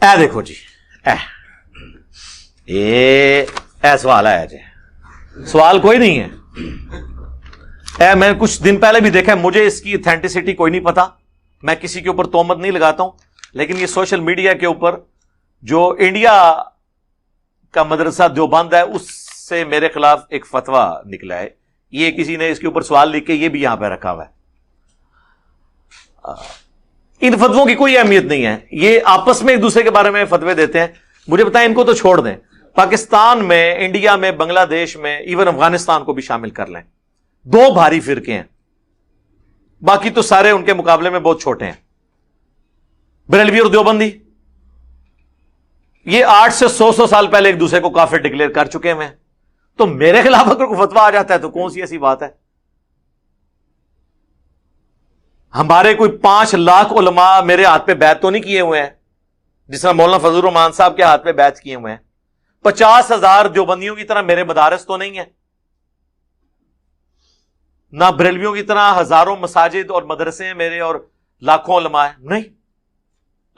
اے دیکھو جی، اے سوال آیا جی، سوال کوئی نہیں ہے۔ میں کچھ دن پہلے بھی دیکھا، مجھے اس کی اتھینٹسٹی کوئی نہیں پتا، میں کسی کے اوپر تہمت نہیں لگاتا ہوں، لیکن یہ سوشل میڈیا کے اوپر جو انڈیا کا مدرسہ دیوبند ہے اس سے میرے خلاف ایک فتویٰ نکلا ہے، یہ کسی نے اس کے اوپر سوال لکھ کے یہ بھی یہاں پہ رکھا ہوا ہے۔ ان فتووں کی کوئی اہمیت نہیں ہے، یہ آپس میں ایک دوسرے کے بارے میں فتوے دیتے ہیں، مجھے بتائیں ان کو تو چھوڑ دیں، پاکستان میں، انڈیا میں، بنگلہ دیش میں، ایون افغانستان کو بھی شامل کر لیں، 2 بھاری فرقے ہیں، باقی تو سارے ان کے مقابلے میں بہت چھوٹے ہیں، بریلوی اور دیوبندی، یہ 8 سے 100 سال پہلے ایک دوسرے کو کافر ڈکلیئر کر چکے ہیں، تو میرے خلاف اگر کوئی فتویٰ آ جاتا ہے تو کون سی ایسی بات ہے؟ ہمارے کوئی 5 لاکھ علماء میرے ہاتھ پہ بیعت تو نہیں کیے ہوئے ہیں، جس طرح مولانا فضل الرحمان صاحب کے ہاتھ پہ بیعت کیے ہوئے ہیں، 50,000 دیوبندیوں کی طرح میرے مدارس تو نہیں ہیں، نہ بریلویوں کی طرح ہزاروں مساجد اور مدرسے ہیں میرے اور لاکھوں علماء ہیں، نہیں۔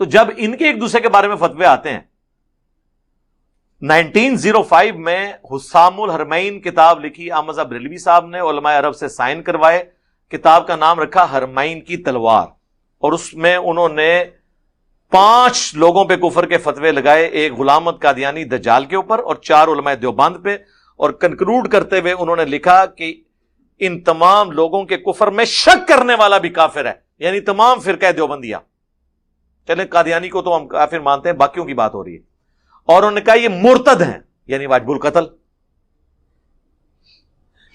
تو جب ان کے ایک دوسرے کے بارے میں فتوے آتے ہیں، 1905 میں حسام الحرمین کتاب لکھی احمد بریلوی صاحب نے، علماء عرب سے سائن کروائے، کتاب کا نام رکھا حرمین کی تلوار، اور اس میں انہوں نے 5 لوگوں پہ کفر کے فتوے لگائے، ایک غلام احمد قادیانی دجال کے اوپر اور 4 علماء دیوبند پہ، اور کنکلوڈ کرتے ہوئے انہوں نے لکھا کہ ان تمام لوگوں کے کفر میں شک کرنے والا بھی کافر ہے، یعنی تمام فرقہ دیوبندیہ، چلیں قادیانی کو تو ہم کافر مانتے ہیں، باقیوں کی بات ہو رہی ہے، اور انہوں نے کہا یہ مرتد ہیں، یعنی واجب القتل۔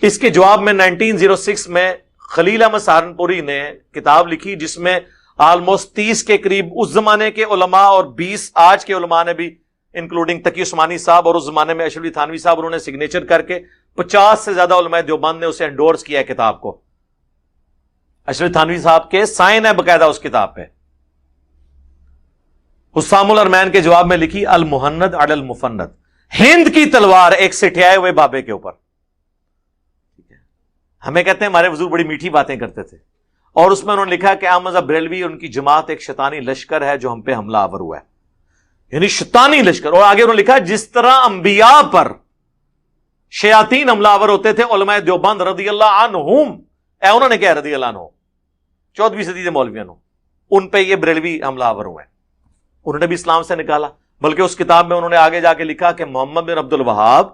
اس کے جواب میں 1906 میں خلیل احمد سہارنپوری نے کتاب لکھی جس میں آلموسٹ 30 کے قریب اس زمانے کے علماء اور 20 آج کے علماء نے بھی، انکلوڈنگ تقی عثمانی صاحب اور اس زمانے میں اشرف علی تھانوی صاحب، انہوں نے سگنیچر کر کے 50 سے زیادہ علماء دیوبند نے اسے انڈورس کیا ہے کتاب کو، اشرف علی تھانوی صاحب کے سائن ہے باقاعدہ اس کتاب پہ۔ حسام الحرمین کے جواب میں لکھی المہند علی المفند، ہند کی تلوار ایک سٹھیائے ہوئے بابے کے اوپر۔ ہمیں کہتے ہیں ہمارے حضور بڑی میٹھی باتیں کرتے تھے، اور اس میں انہوں نے لکھا کہ احمد بریلوی ان کی جماعت ایک شیطانی لشکر ہے جو ہم پہ حملہ آور ہوا ہے، یعنی شیطانی لشکر، اور آگے انہوں نے لکھا جس طرح انبیاء پر شیاطین حملہ آور ہوتے تھے، علماء دیوبند رضی اللہ عنہم، انہوں نے کہا رضی اللہ عنہ، 14ویں صدی کے مولویوں، ان پہ یہ بریلوی حملہ آور ہوا ہے، انہوں نے بھی اسلام سے نکالا، بلکہ اس کتاب میں انہوں نے آگے جا کے لکھا کہ محمد بن عبد الوہاب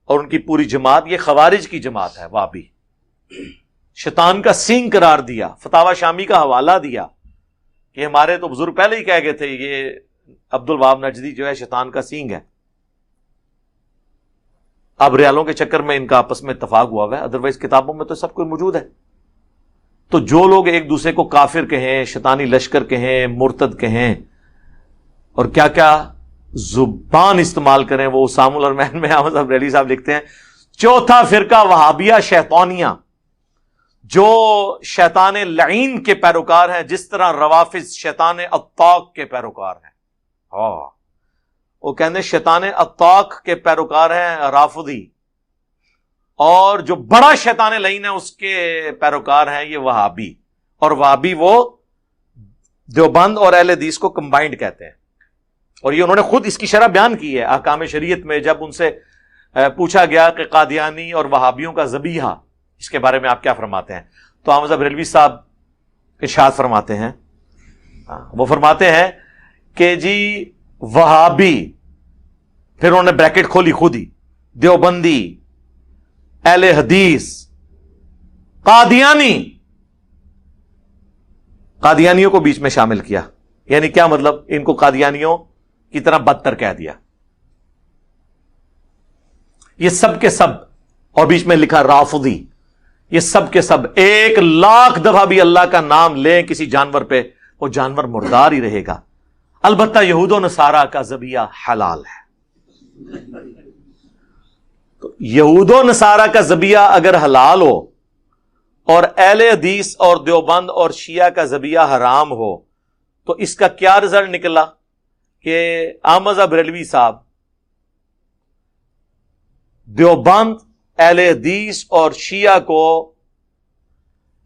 اور ان کی پوری جماعت یہ خوارج کی جماعت ہے، وہابی، شیطان کا سینگ قرار دیا، فتاوی شامی کا حوالہ دیا کہ ہمارے تو بزرگ پہلے ہی کہہ گئے تھے یہ عبد الوہاب نجدی جو ہے شیطان کا سینگ ہے۔ اب ریالوں کے چکر میں ان کا آپس میں اتفاق ہوا ہے، ادروائز کتابوں میں تو سب کچھ موجود ہے۔ تو جو لوگ ایک دوسرے کو کافر کہیں، شیطانی لشکر کہیں، مرتد کہیں، اور کیا کیا زبان استعمال کریں، وہ حسام الحرمین میں احمد بریلوی صاحب لکھتے ہیں 4تھا فرقہ وہابیہ شیطانیہ، جو شیطان لعین کے پیروکار ہیں، جس طرح روافض شیطان اطاق کے پیروکار ہیں۔ وہ کہتے ہیں شیطان اطاق کے پیروکار ہیں رافضی، اور جو بڑا شیطان لعین ہے اس کے پیروکار ہیں یہ وہابی، اور وہابی وہ دیوبند اور اہل حدیث کو کمبائنڈ کہتے ہیں، اور یہ انہوں نے خود اس کی شرح بیان کی ہے احکام شریعت میں، جب ان سے پوچھا گیا کہ قادیانی اور وہابیوں کا ذبیحہ اس کے بارے میں آپ کیا فرماتے ہیں، تو احمد بریلوی صاحب ارشاد فرماتے ہیں، وہ فرماتے ہیں کہ جی وہابی، پھر انہوں نے بریکٹ کھولی خود ہی، دیوبندی، اہل حدیث، قادیانی، قادیانیوں کو بیچ میں شامل کیا، یعنی کیا مطلب، ان کو قادیانیوں کی طرح بدتر کہہ دیا، یہ سب کے سب، اور بیچ میں لکھا رافضی، یہ سب کے سب 1,00,000 دفعہ بھی اللہ کا نام لیں کسی جانور پہ، وہ جانور مردار ہی رہے گا، البتہ یہود و نصارہ کا ذبیحہ حلال ہے۔ تو یہود و نصارہ کا ذبیحہ اگر حلال ہو اور اہل حدیث اور دیوبند اور شیعہ کا ذبیحہ حرام ہو، تو اس کا کیا رزلٹ نکلا کہ احمد بریلوی صاحب دیوبند، اہل حدیث اور شیعہ کو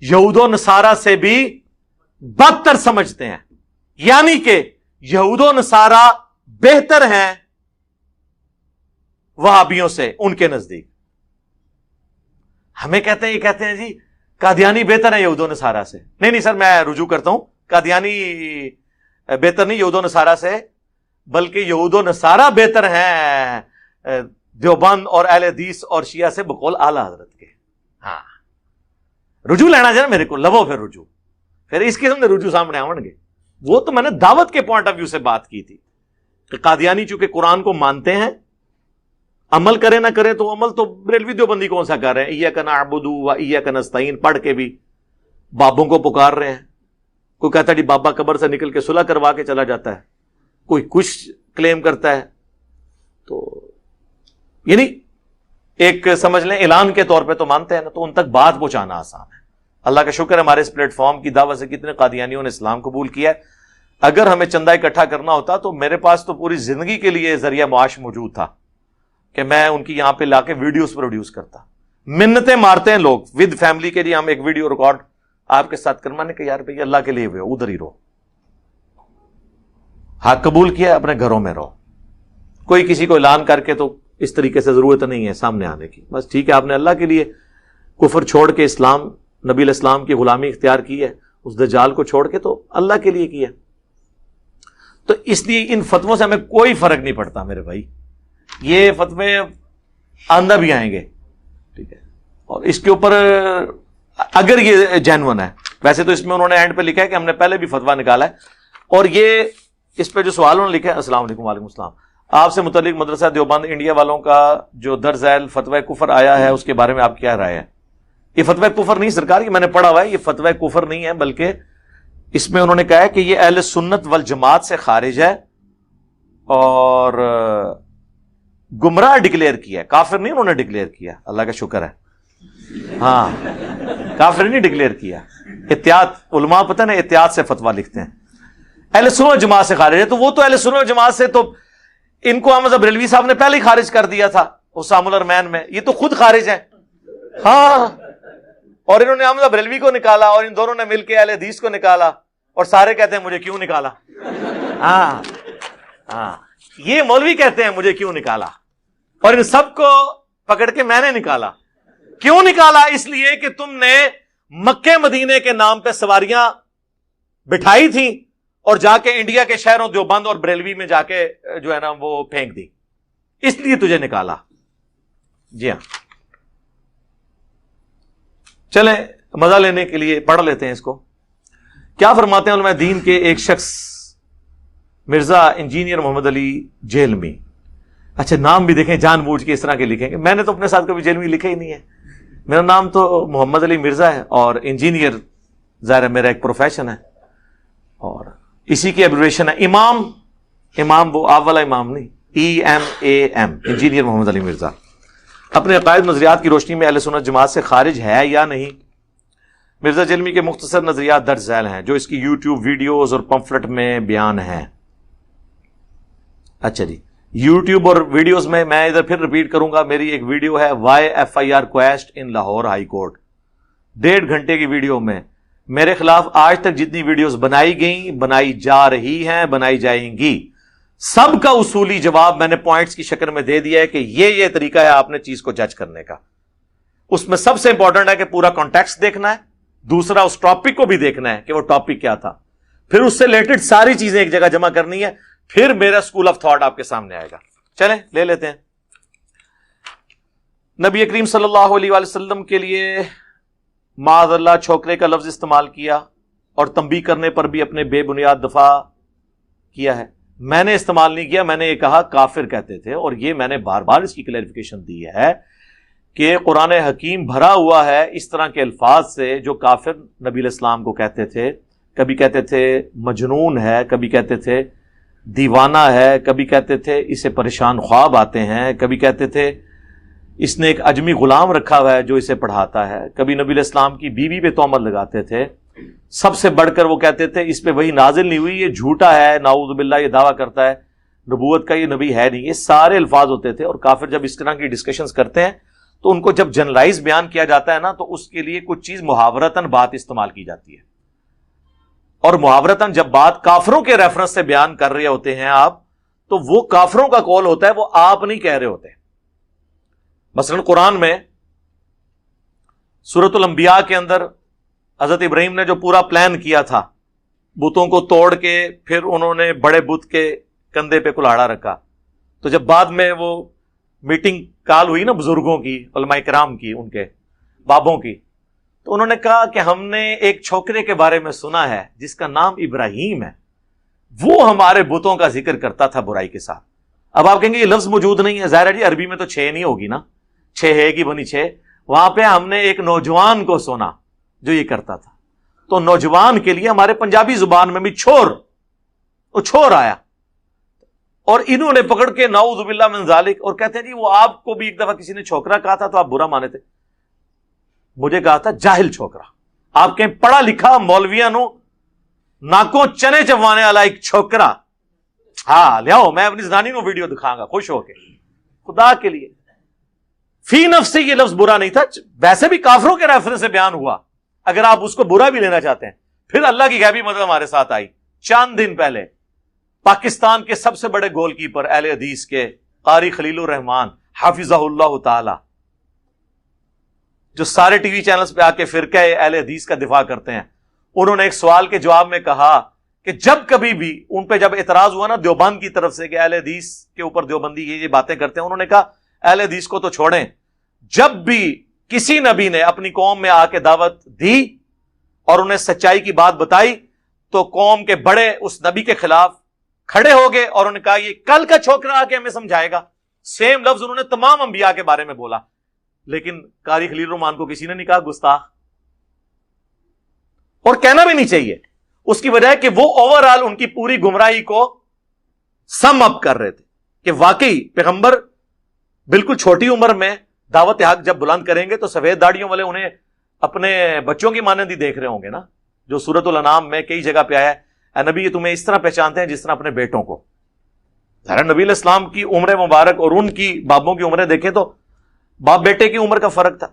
یہود و نصارہ سے بھی بدتر سمجھتے ہیں، یعنی کہ یہود و نصارہ بہتر ہیں وہابیوں سے ان کے نزدیک. ہمیں کہتے ہیں، یہ کہتے ہیں جی قادیانی بہتر ہیں یہود و نصارہ سے. نہیں سر، میں رجوع کرتا ہوں، قادیانی بہتر نہیں یہود و نصارہ سے، بلکہ یہود و نصارہ بہتر ہیں دیوبند اور اہل حدیث اور شیعہ سے بقول اعلی حضرت کے. ہاں رجوع لینا چاہیے میرے کو، لبو پھر رجوع، پھر اس قسم کے رجوع سامنے آؤں گے. وہ تو میں نے دعوت کے پوائنٹ آف ویو سے بات کی تھی کہ قادیانی چونکہ قرآن کو مانتے ہیں، عمل کرے نہ کرے تو عمل تو بریلوی دیوبندی کون سا کر رہے ہیں، ایاک نعبد و ایاک نستعین پڑھ کے بھی بابوں کو پکار رہے ہیں. کوئی کہتا ہے جی بابا قبر سے نکل کے صلح کروا کے چلا جاتا ہے، کوئی کچھ کلیم کرتا ہے. تو یعنی ایک سمجھ لیں اعلان کے طور پہ تو مانتے ہیں نا، تو ان تک بات پہنچانا آسان ہے. اللہ کا شکر ہے ہمارے اس پلیٹ فارم کی دعوت سے کتنے قادیانیوں نے اسلام قبول کیا ہے. اگر ہمیں چندہ اکٹھا کرنا ہوتا تو میرے پاس تو پوری زندگی کے لیے ذریعہ معاش موجود تھا کہ میں ان کی یہاں پہ لا کے ویڈیوز پروڈیوس کرتا. منتیں مارتے ہیں لوگ ود فیملی کے لیے، ہم ایک ویڈیو ریکارڈ آپ کے ساتھ کروانے کہ یار بھائی اللہ کے لیے ہوئے ادھر ہی رہو، حق قبول کیا اپنے گھروں میں رہو. کوئی کسی کو اعلان کر کے تو اس طریقے سے ضرورت نہیں ہے سامنے آنے کی. بس ٹھیک ہے، آپ نے اللہ کے لیے کفر چھوڑ کے اسلام، نبی علیہ السلام کی غلامی اختیار کی ہے، اس دجال کو چھوڑ کے تو اللہ کے لیے کیا. تو اس لیے ان فتووں سے ہمیں کوئی فرق نہیں پڑتا میرے بھائی. یہ فتوے آندہ بھی آئیں گے، ٹھیک ہے، اور اس کے اوپر اگر یہ جینون ہے، ویسے تو اس میں انہوں نے اینڈ پہ لکھا ہے کہ ہم نے پہلے بھی فتویٰ نکالا ہے، اور یہ اس پہ جو سوال انہوں نے لکھا ہے، السلام علیکم. وعلیکم السلام. آپ سے متعلق مدرسہ دیوبند انڈیا والوں کا جو درج ذیل فتوی کفر آیا ہے اس کے بارے میں آپ کیا رائے ہے؟ یہ فتوی کفر نہیں سرکار، یہ میں نے پڑھا ہوا ہے، یہ فتوی کفر نہیں ہے، بلکہ اس میں انہوں نے کہا ہے کہ یہ اہل سنت والجماعت سے خارج ہے اور گمراہ ڈکلیئر کیا ہے، کافر نہیں انہوں نے ڈکلیئر کیا. اللہ کا شکر ہے، ہاں کافر نہیں ڈکلیئر کیا. احتیاط علماء پتہ نا احتیاط سے فتویٰ لکھتے ہیں. اہل سنت والجماعت سے خارج ہے، تو وہ تو اہل سنت والجماعت سے تو ان کو احمد بریلوی صاحب نے پہلے ہی خارج کر دیا تھا اسام الارمین میں، یہ تو خود خارج ہیں. ہاں، اور انہوں نے احمد بریلوی کو نکالا اور ان دونوں نے مل کے اہل حدیث کو نکالا، اور سارے کہتے ہیں مجھے کیوں نکالا. ہاں ہاں، یہ مولوی کہتے ہیں مجھے کیوں نکالا، اور ان سب کو پکڑ کے میں نے نکالا. کیوں نکالا؟ اس لیے کہ تم نے مکے مدینے کے نام پہ سواریاں بٹھائی تھیں اور جا کے انڈیا کے شہروں دیوبند اور بریلوی میں جا کے جو ہے نا وہ پھینک دی، اس لیے تجھے نکالا. جی ہاں، چلیں مزہ لینے کے لیے پڑھ لیتے ہیں اس کو. کیا فرماتے ہیں علماء دین کے ایک شخص مرزا انجینئر محمد علی جیلمی. اچھا نام بھی دیکھیں جان بوجھ کے اس طرح کے لکھیں گے، میں نے تو اپنے ساتھ کبھی جیلمی لکھا ہی نہیں ہے. میرا نام تو محمد علی مرزا ہے اور انجینئر ظاہر ہے میرا ایک پروفیشن ہے، اور اسی کی ایبریویشن ہے امام. امام وہ آپ والا امام نہیں، EMAM، انجینئر محمد علی مرزا. اپنے عقائد نظریات کی روشنی میں اہل سنت جماعت سے خارج ہے یا نہیں؟ مرزا جیلمی کے مختصر نظریات درج ذیل ہیں جو اس کی یوٹیوب ویڈیوز اور پمفلٹ میں بیان ہیں. اچھا جی، یوٹیوب اور ویڈیوز میں ادھر پھر ریپیٹ کروں گا. میری ایک ویڈیو ہے YFIR کویسٹ ان لاہور ہائی کورٹ، 1.5 گھنٹے کی ویڈیو میں میرے خلاف آج تک جتنی ویڈیوز بنائی گئیں، بنائی جا رہی ہیں، بنائی جائیں گی، سب کا اصولی جواب میں نے پوائنٹس کی شکل میں دے دیا ہے کہ یہ طریقہ ہے آپ نے چیز کو جج کرنے کا. اس میں سب سے امپورٹنٹ ہے کہ پورا کانٹیکسٹ دیکھنا ہے، دوسرا اس ٹاپک کو بھی دیکھنا ہے کہ وہ ٹاپک کیا تھا، پھر اس سے ریلیٹڈ ساری چیزیں ایک جگہ جمع کرنی ہے، پھر میرا اسکول آف تھاٹ آپ کے سامنے آئے گا. چلیں لے لیتے ہیں. نبی کریم صلی اللہ علیہ وآلہ وسلم کے لیے معاذ اللہ چھوکرے کا لفظ استعمال کیا اور تنبیہ کرنے پر بھی اپنے بے بنیاد دفاع کیا ہے. میں نے استعمال نہیں کیا، میں نے یہ کہا کافر کہتے تھے، اور یہ میں نے بار بار اس کی کلیریفیکیشن دی ہے کہ قرآن حکیم بھرا ہوا ہے اس طرح کے الفاظ سے جو کافر نبی علیہ السلام کو کہتے تھے. کبھی کہتے تھے مجنون ہے، کبھی کہتے تھے دیوانہ ہے، کبھی کہتے تھے اسے پریشان خواب آتے ہیں، کبھی کہتے تھے اس نے ایک اجمی غلام رکھا ہوا ہے جو اسے پڑھاتا ہے، کبھی نبی علیہ السلام کی بیوی پہ تہمت لگاتے تھے. سب سے بڑھ کر وہ کہتے تھے اس پہ وہی نازل نہیں ہوئی، یہ جھوٹا ہے، نعوذ باللہ یہ دعویٰ کرتا ہے نبوت کا، یہ نبی ہے نہیں. یہ سارے الفاظ ہوتے تھے. اور کافر جب اس طرح کی ڈسکشنز کرتے ہیں تو ان کو جب جنرلائز بیان کیا جاتا ہے نا تو اس کے لیے کچھ چیز محاورتاً بات استعمال کی جاتی ہے، اور محاورتاً جب بات کافروں کے ریفرنس سے بیان کر رہے ہوتے ہیں آپ، تو وہ کافروں کا قول ہوتا ہے، وہ آپ نہیں کہہ رہے ہوتے. مثلا قرآن میں سورۃ الانبیاء کے اندر حضرت ابراہیم نے جو پورا پلان کیا تھا، بتوں کو توڑ کے پھر انہوں نے بڑے بت کے کندھے پہ کلاڑا رکھا، تو جب بعد میں وہ میٹنگ کال ہوئی نا بزرگوں کی، علماء کرام کی، ان کے بابوں کی، تو انہوں نے کہا کہ ہم نے ایک چھوکرے کے بارے میں سنا ہے جس کا نام ابراہیم ہے، وہ ہمارے بتوں کا ذکر کرتا تھا برائی کے ساتھ. اب آپ کہیں گے یہ لفظ موجود نہیں ہے، ظاہر ہے جی عربی میں تو 6 نہیں ہوگی نا، 6 ہے کہ بنی 6. وہاں پہ ہم نے ایک نوجوان کو سنا جو یہ کرتا تھا. تو نوجوان کے لیے ہمارے پنجابی زبان میں بھی چھور آیا، اور انہوں نے پکڑ کے نعوذ باللہ من ذالک، اور کہتے ہیں جی وہ آپ کو بھی ایک دفعہ کسی نے چھوکرا کہا تھا تو آپ برا مانے تھے. مجھے کہا تھا جاہل چھوکرا. آپ کہیں پڑھا لکھا مولویاں نو ناکوں چنے چوانے والا ایک چھوکرا. ہاں لیاؤ، میں اپنی زنانی کو ویڈیو دکھاؤں گا خوش ہو کے. خدا کے لیے فی نفس سے یہ لفظ برا نہیں تھا، ویسے بھی کافروں کے ریفرنس سے بیان ہوا. اگر آپ اس کو برا بھی لینا چاہتے ہیں، پھر اللہ کی غیبی مدد ہمارے ساتھ آئی. چند دن پہلے پاکستان کے سب سے بڑے گول کیپر اہل حدیث کے قاری خلیل الرحمان حافظہ اللہ تعالی، جو سارے ٹی وی چینلز پہ آ کے فرقہ اہل حدیث کا دفاع کرتے ہیں، انہوں نے ایک سوال کے جواب میں کہا کہ جب کبھی بھی ان پہ جب اعتراض ہوا نا دیوبند کی طرف سے کہ اہل حدیث کے اوپر دیوبندی یہ باتیں کرتے ہیں، انہوں نے کہا اہل حدیث کو تو چھوڑیں، جب بھی کسی نبی نے اپنی قوم میں آ کے دعوت دی اور انہیں سچائی کی بات بتائی تو قوم کے بڑے اس نبی کے خلاف کھڑے ہو گئے اور انہوں نے کہا یہ کل کا چھوکرا آ کے ہمیں سمجھائے گا. سیم لفظ انہوں نے تمام انبیاء کے بارے میں بولا، لیکن قاری خلیل الرحمان کو کسی نے نہیں کہا گستاخ، اور کہنا بھی نہیں چاہیے. اس کی وجہ ہے کہ وہ اوور آل ان کی پوری گمراہی کو سم اپ کر رہے تھے کہ واقعی پیغمبر بالکل چھوٹی عمر میں دعوت حق جب بلند کریں گے تو سفید داڑیوں والے انہیں اپنے بچوں کی مانند ہی دیکھ رہے ہوں گے نا، جو سورۃ الانعام میں کئی جگہ پہ آیا ہے اے نبی یہ تمہیں اس طرح پہچانتے ہیں جس طرح اپنے بیٹوں کو. نبی علیہ السلام کی عمر مبارک اور ان کی بابوں کی عمریں دیکھیں تو باپ بیٹے کی عمر کا فرق تھا.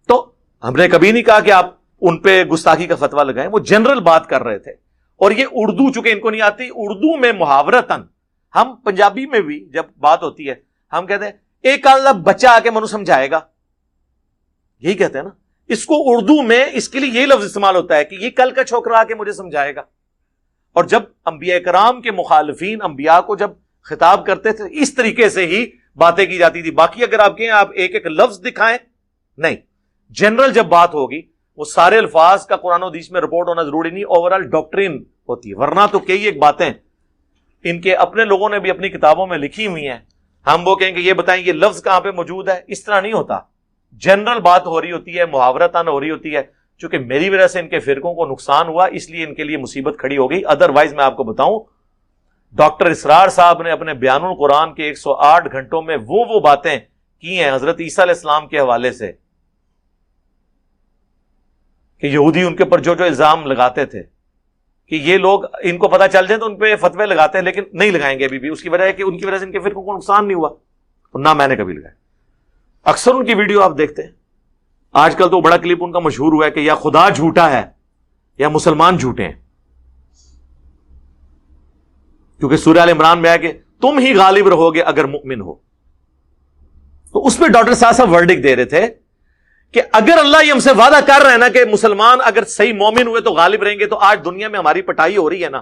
تو ہم نے کبھی نہیں کہا کہ آپ ان پہ گستاخی کا فتویٰ لگائیں، وہ جنرل بات کر رہے تھے. اور یہ اردو چونکہ ان کو نہیں آتی، اردو میں محاورتاً، ہم پنجابی میں بھی جب بات ہوتی ہے ہم کہتے ہیں ایک اللہ بچہ آ کے منو سمجھائے گا، یہی کہتے ہیں نا. اس کو اردو میں اس کے لیے یہ لفظ استعمال ہوتا ہے کہ یہ کل کا چھوکرا آ کے مجھے سمجھائے گا. اور جب انبیاء کرام کے مخالفین انبیاء کو جب خطاب کرتے تھے اس طریقے سے ہی باتیں کی جاتی تھی. باقی اگر آپ کہیں آپ ایک ایک لفظ دکھائیں، نہیں، جنرل جب بات ہوگی وہ سارے الفاظ کا قرآن و حدیث میں رپورٹ ہونا ضروری نہیں، اوور آل ڈاکٹرین ہوتی ہے. ورنہ تو کئی ایک باتیں ان کے اپنے لوگوں نے بھی اپنی کتابوں میں لکھی ہوئی ہیں، ہم وہ کہیں کہ یہ بتائیں یہ لفظ کہاں پہ موجود ہے. اس طرح نہیں ہوتا، جنرل بات ہو رہی ہوتی ہے، محاورتاً ہو رہی ہوتی ہے. چونکہ میری وجہ سے ان کے فرقوں کو نقصان ہوا اس لیے ان کے لیے مصیبت کھڑی ہو گئی. ادروائز میں آپ کو بتاؤں ڈاکٹر اسرار صاحب نے اپنے بیان القرآن کے 108 گھنٹوں میں وہ باتیں کی ہیں حضرت عیسیٰ علیہ السلام کے حوالے سے کہ یہودی ان کے اوپر جو الزام لگاتے تھے کہ یہ لوگ ان کو پتہ چل جائے تو ان پہ فتوے لگاتے ہیں، لیکن نہیں لگائیں گے ابھی بھی. اس کی وجہ ہے کہ ان کی وجہ سے ان کے فرقوں کو نقصان نہیں ہوا، اور نہ میں نے کبھی لگایا. اکثر ان کی ویڈیو آپ دیکھتے ہیں، آج کل تو بڑا کلپ ان کا مشہور ہوا ہے کہ یا خدا جھوٹا ہے یا مسلمان جھوٹے ہیں. کیونکہ سورہ آل عمران میں ہے کہ تم ہی غالب رہو گے اگر مؤمن ہو. تو اس پہ ڈاکٹر صاحب ورڈکٹ دے رہے تھے کہ اگر اللہ یہ ہم سے وعدہ کر رہا ہے نا کہ مسلمان اگر صحیح مومن ہوئے تو غالب رہیں گے، تو آج دنیا میں ہماری پٹائی ہو رہی ہے نا،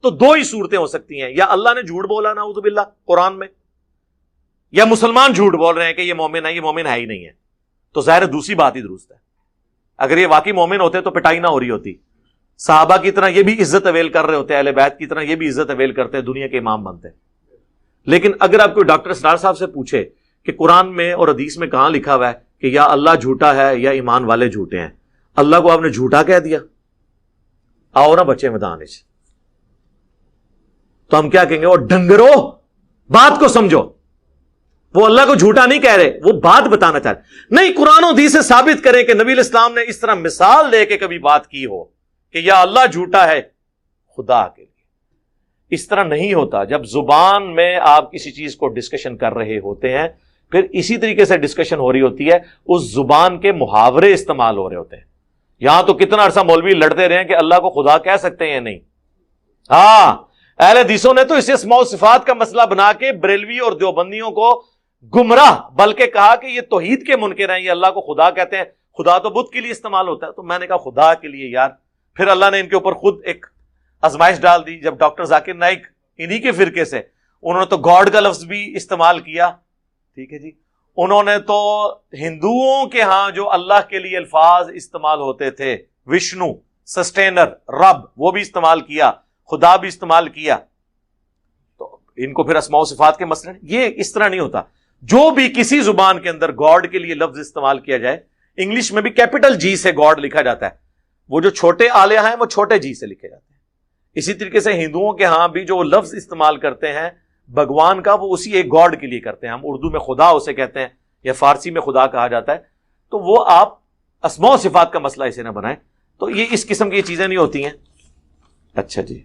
تو دو ہی صورتیں ہو سکتی ہیں، یا اللہ نے جھوٹ بولا نعوذ باللہ قرآن میں، یا مسلمان جھوٹ بول رہے ہیں کہ یہ مومن ہے، یہ مومن ہے ہی نہیں ہے. تو ظاہر دوسری بات ہی درست ہے. اگر یہ واقعی مومن ہوتے تو پٹائی نہ ہو رہی ہوتی. صحابہ کی طرح یہ بھی عزت اویل کر رہے ہوتے، اہل بیت کی طرح یہ بھی عزت اویل کرتے، دنیا کے امام بنتے. لیکن اگر آپ کو ڈاکٹر اسرار صاحب سے پوچھے کہ قرآن میں اور حدیث میں کہاں لکھا ہوا ہے کہ یا اللہ جھوٹا ہے یا ایمان والے جھوٹے ہیں، اللہ کو آپ نے جھوٹا کہہ دیا، آؤ نا بچے میدان وچ، تو ہم کیا کہیں گے؟ وہ ڈنگرو بات کو سمجھو. وہ اللہ کو جھوٹا نہیں کہہ رہے، وہ بات بتانا چاہ رہے. نہیں، قرآن و حدیث سے ثابت کریں کہ نبی علیہ السلام نے اس طرح مثال دے کے کبھی بات کی ہو کہ یا اللہ جھوٹا ہے خدا کے لیے. اس طرح نہیں ہوتا. جب زبان میں آپ کسی چیز کو ڈسکشن کر رہے ہوتے ہیں، پھر اسی طریقے سے ڈسکشن ہو رہی ہوتی ہے، اس زبان کے محاورے استعمال ہو رہے ہوتے ہیں. یہاں تو کتنا عرصہ مولوی لڑتے رہے ہیں کہ اللہ کو خدا کہہ سکتے ہیں یا نہیں. ہاں اہل حدیثوں نے تو اسے اسماء و صفات کا مسئلہ بنا کے بریلوی اور دیوبندیوں کو گمراہ بلکہ کہا کہ یہ توحید کے منکر ہیں, یہ اللہ کو خدا کہتے ہیں. خدا تو بت کے لیے استعمال ہوتا ہے. تو میں نے کہا خدا کے لیے یار. پھر اللہ نے ان کے اوپر خود ایک آزمائش ڈال دی. جب ڈاکٹر ذاکر نائک انہی کے فرقے سے, انہوں نے تو گاڈ کا لفظ بھی استعمال کیا. ٹھیک ہے جی, انہوں نے تو ہندوؤں کے ہاں جو اللہ کے لیے الفاظ استعمال ہوتے تھے, وشنو, سسٹینر, رب, وہ بھی استعمال کیا, خدا بھی استعمال کیا. تو ان کو پھر اسماء و صفات کے مسئلے, یہ اس طرح نہیں ہوتا. جو بھی کسی زبان کے اندر گاڈ کے لیے لفظ استعمال کیا جائے, انگلش میں بھی کیپٹل جی سے گاڈ لکھا جاتا ہے, وہ جو چھوٹے آلیہ ہیں وہ چھوٹے جی سے لکھے جاتے ہیں. اسی طریقے سے ہندوؤں کے ہاں بھی جو لفظ استعمال کرتے ہیں بھگوان کا, وہ اسی ایک گاڈ کے لیے کرتے ہیں. ہم اردو میں خدا اسے کہتے ہیں یا فارسی میں خدا کہا جاتا ہے. تو وہ آپ اسماء و صفات کا مسئلہ اسے نہ بنائیں. تو یہ اس قسم کی چیزیں نہیں ہوتی ہیں. اچھا جی,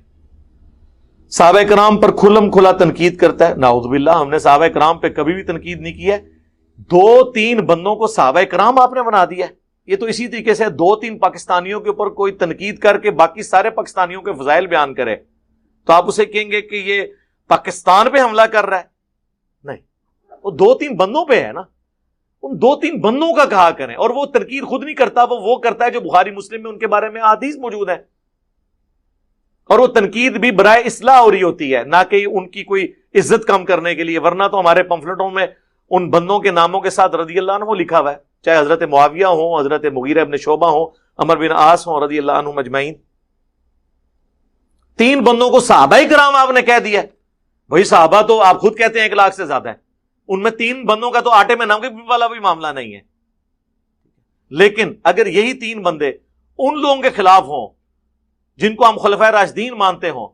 صحابہ کرام پر کھلم کھلا تنقید کرتا ہے. نعوذ باللہ, ہم نے صحابہ کرام پہ کبھی بھی تنقید نہیں کی ہے. 2-3 بندوں کو صحابہ کرام آپ نے بنا دیا ہے. یہ تو اسی طریقے سے 2-3 پاکستانیوں کے اوپر کوئی تنقید کر کے باقی سارے پاکستانیوں کے فضائل بیان کرے تو آپ اسے کہیں گے کہ یہ پاکستان پہ حملہ کر رہا ہے. نہیں, وہ 2-3 بندوں پہ ہے نا, ان 2-3 بندوں کا کہا کریں. اور وہ تنقید خود نہیں کرتا, وہ کرتا ہے جو بخاری مسلم میں ان کے بارے میں احادیث موجود ہیں. اور وہ تنقید بھی برائے اصلاح ہو رہی ہوتی ہے, نہ کہ ان کی کوئی عزت کم کرنے کے لیے. ورنہ تو ہمارے پمفلٹوں میں ان بندوں کے ناموں کے ساتھ رضی اللہ عنہ لکھا ہوا ہے, چاہے حضرت معاویہ ہوں, حضرت مغیرہ ابن شعبہ ہوں, عمر بن عاص ہوں, رضی اللہ عنہم اجمعین. 3 بندوں کو صحابہ کرام آپ نے کہہ دیا. بھائی صحابہ تو آپ خود کہتے ہیں 1 لاکھ سے زیادہ ہے, ان میں 3 بندوں کا تو آٹے میں نمک والا بھی معاملہ نہیں ہے. لیکن اگر یہی 3 بندے ان لوگوں کے خلاف ہوں جن کو ہم خلفائے راشدین مانتے ہوں,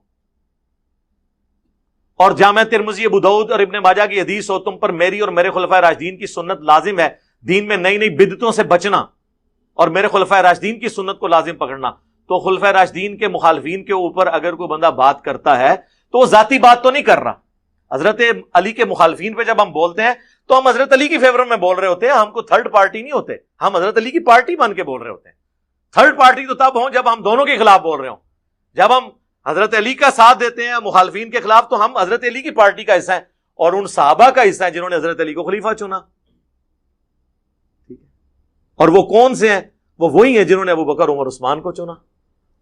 اور جامع ترمذی, ابو داؤد اور ابن ماجہ کی حدیث ہو, تم پر میری اور میرے خلفائے راشدین کی سنت لازم ہے, دین میں نئی نئی بدعتوں سے بچنا اور میرے خلفائے راشدین کی سنت کو لازم پکڑنا, تو خلفائے راشدین کے مخالفین کے اوپر اگر کوئی بندہ بات کرتا ہے تو وہ ذاتی بات تو نہیں کر رہا. حضرت علی کے مخالفین پہ جب ہم بولتے ہیں تو ہم حضرت علی کی فیور میں بول رہے ہوتے ہیں, ہم کو تھرڈ پارٹی نہیں ہوتے, ہم حضرت علی کی پارٹی بن کے بول رہے ہوتے ہیں. تھرڈ پارٹی تو تب ہوں جب ہم دونوں کے خلاف بول رہے ہوں. جب ہم حضرت علی کا ساتھ دیتے ہیں مخالفین کے خلاف تو ہم حضرت علی کی پارٹی کا حصہ ہیں اور ان صحابہ کا حصہ ہیں جنہوں نے حضرت علی کو خلیفہ چنا. اور وہ کون سے ہیں؟ وہ وہی ہیں جنہوں نے ابو بکر, عمر, عثمان کو چنا.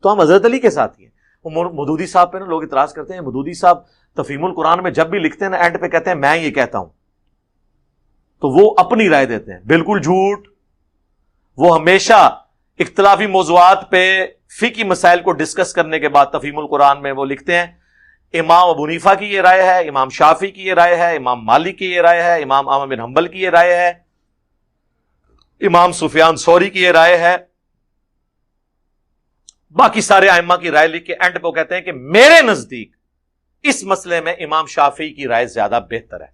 تو ہم حضرت علی کے ساتھ ہی ہیں. مودودی صاحب پہ نا لوگ اعتراض کرتے ہیں, مودودی صاحب تفہیم القرآن میں جب بھی لکھتے ہیں نا اینڈ پہ کہتے ہیں میں یہ کہتا ہوں, تو وہ اپنی رائے دیتے ہیں. بالکل جھوٹ. وہ ہمیشہ اختلافی موضوعات پہ فقہی مسائل کو ڈسکس کرنے کے بعد تفہیم القرآن میں وہ لکھتے ہیں امام ابو حنیفہ کی یہ رائے ہے, امام شافعی کی یہ رائے ہے, امام مالک کی یہ رائے ہے, امام احمد بن حنبل کی یہ رائے ہے, امام سفیان ثوری کی یہ رائے ہے, باقی سارے ائمہ کی رائے لکھ کے اینڈ پہ وہ کہتے ہیں کہ میرے نزدیک اس مسئلے میں امام شافعی کی رائے زیادہ بہتر ہے.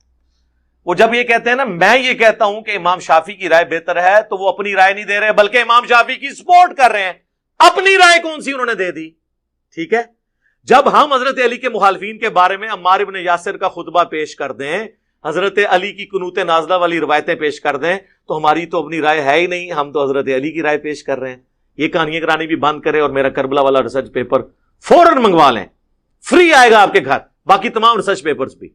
وہ جب یہ کہتے ہیں نا میں یہ کہتا ہوں کہ امام شافعی کی رائے بہتر ہے, تو وہ اپنی رائے نہیں دے رہے بلکہ امام شافعی کی سپورٹ کر رہے ہیں. اپنی رائے کون سی انہوں نے دے دی. ٹھیک ہے, جب ہم حضرت علی کے مخالفین کے بارے میں عمار ابن یاسر کا خطبہ پیش کر دیں, حضرت علی کی قنوت نازلہ والی روایتیں پیش کر دیں, تو ہماری تو اپنی رائے ہے ہی نہیں, ہم تو حضرت علی کی رائے پیش کر رہے ہیں. یہ کہانیاں کرانی بھی بند کرے اور میرا کربلا والا ریسرچ پیپر فوراً منگوا لیں, فری آئے گا آپ کے گھر, باقی تمام ریسرچ پیپرز بھی.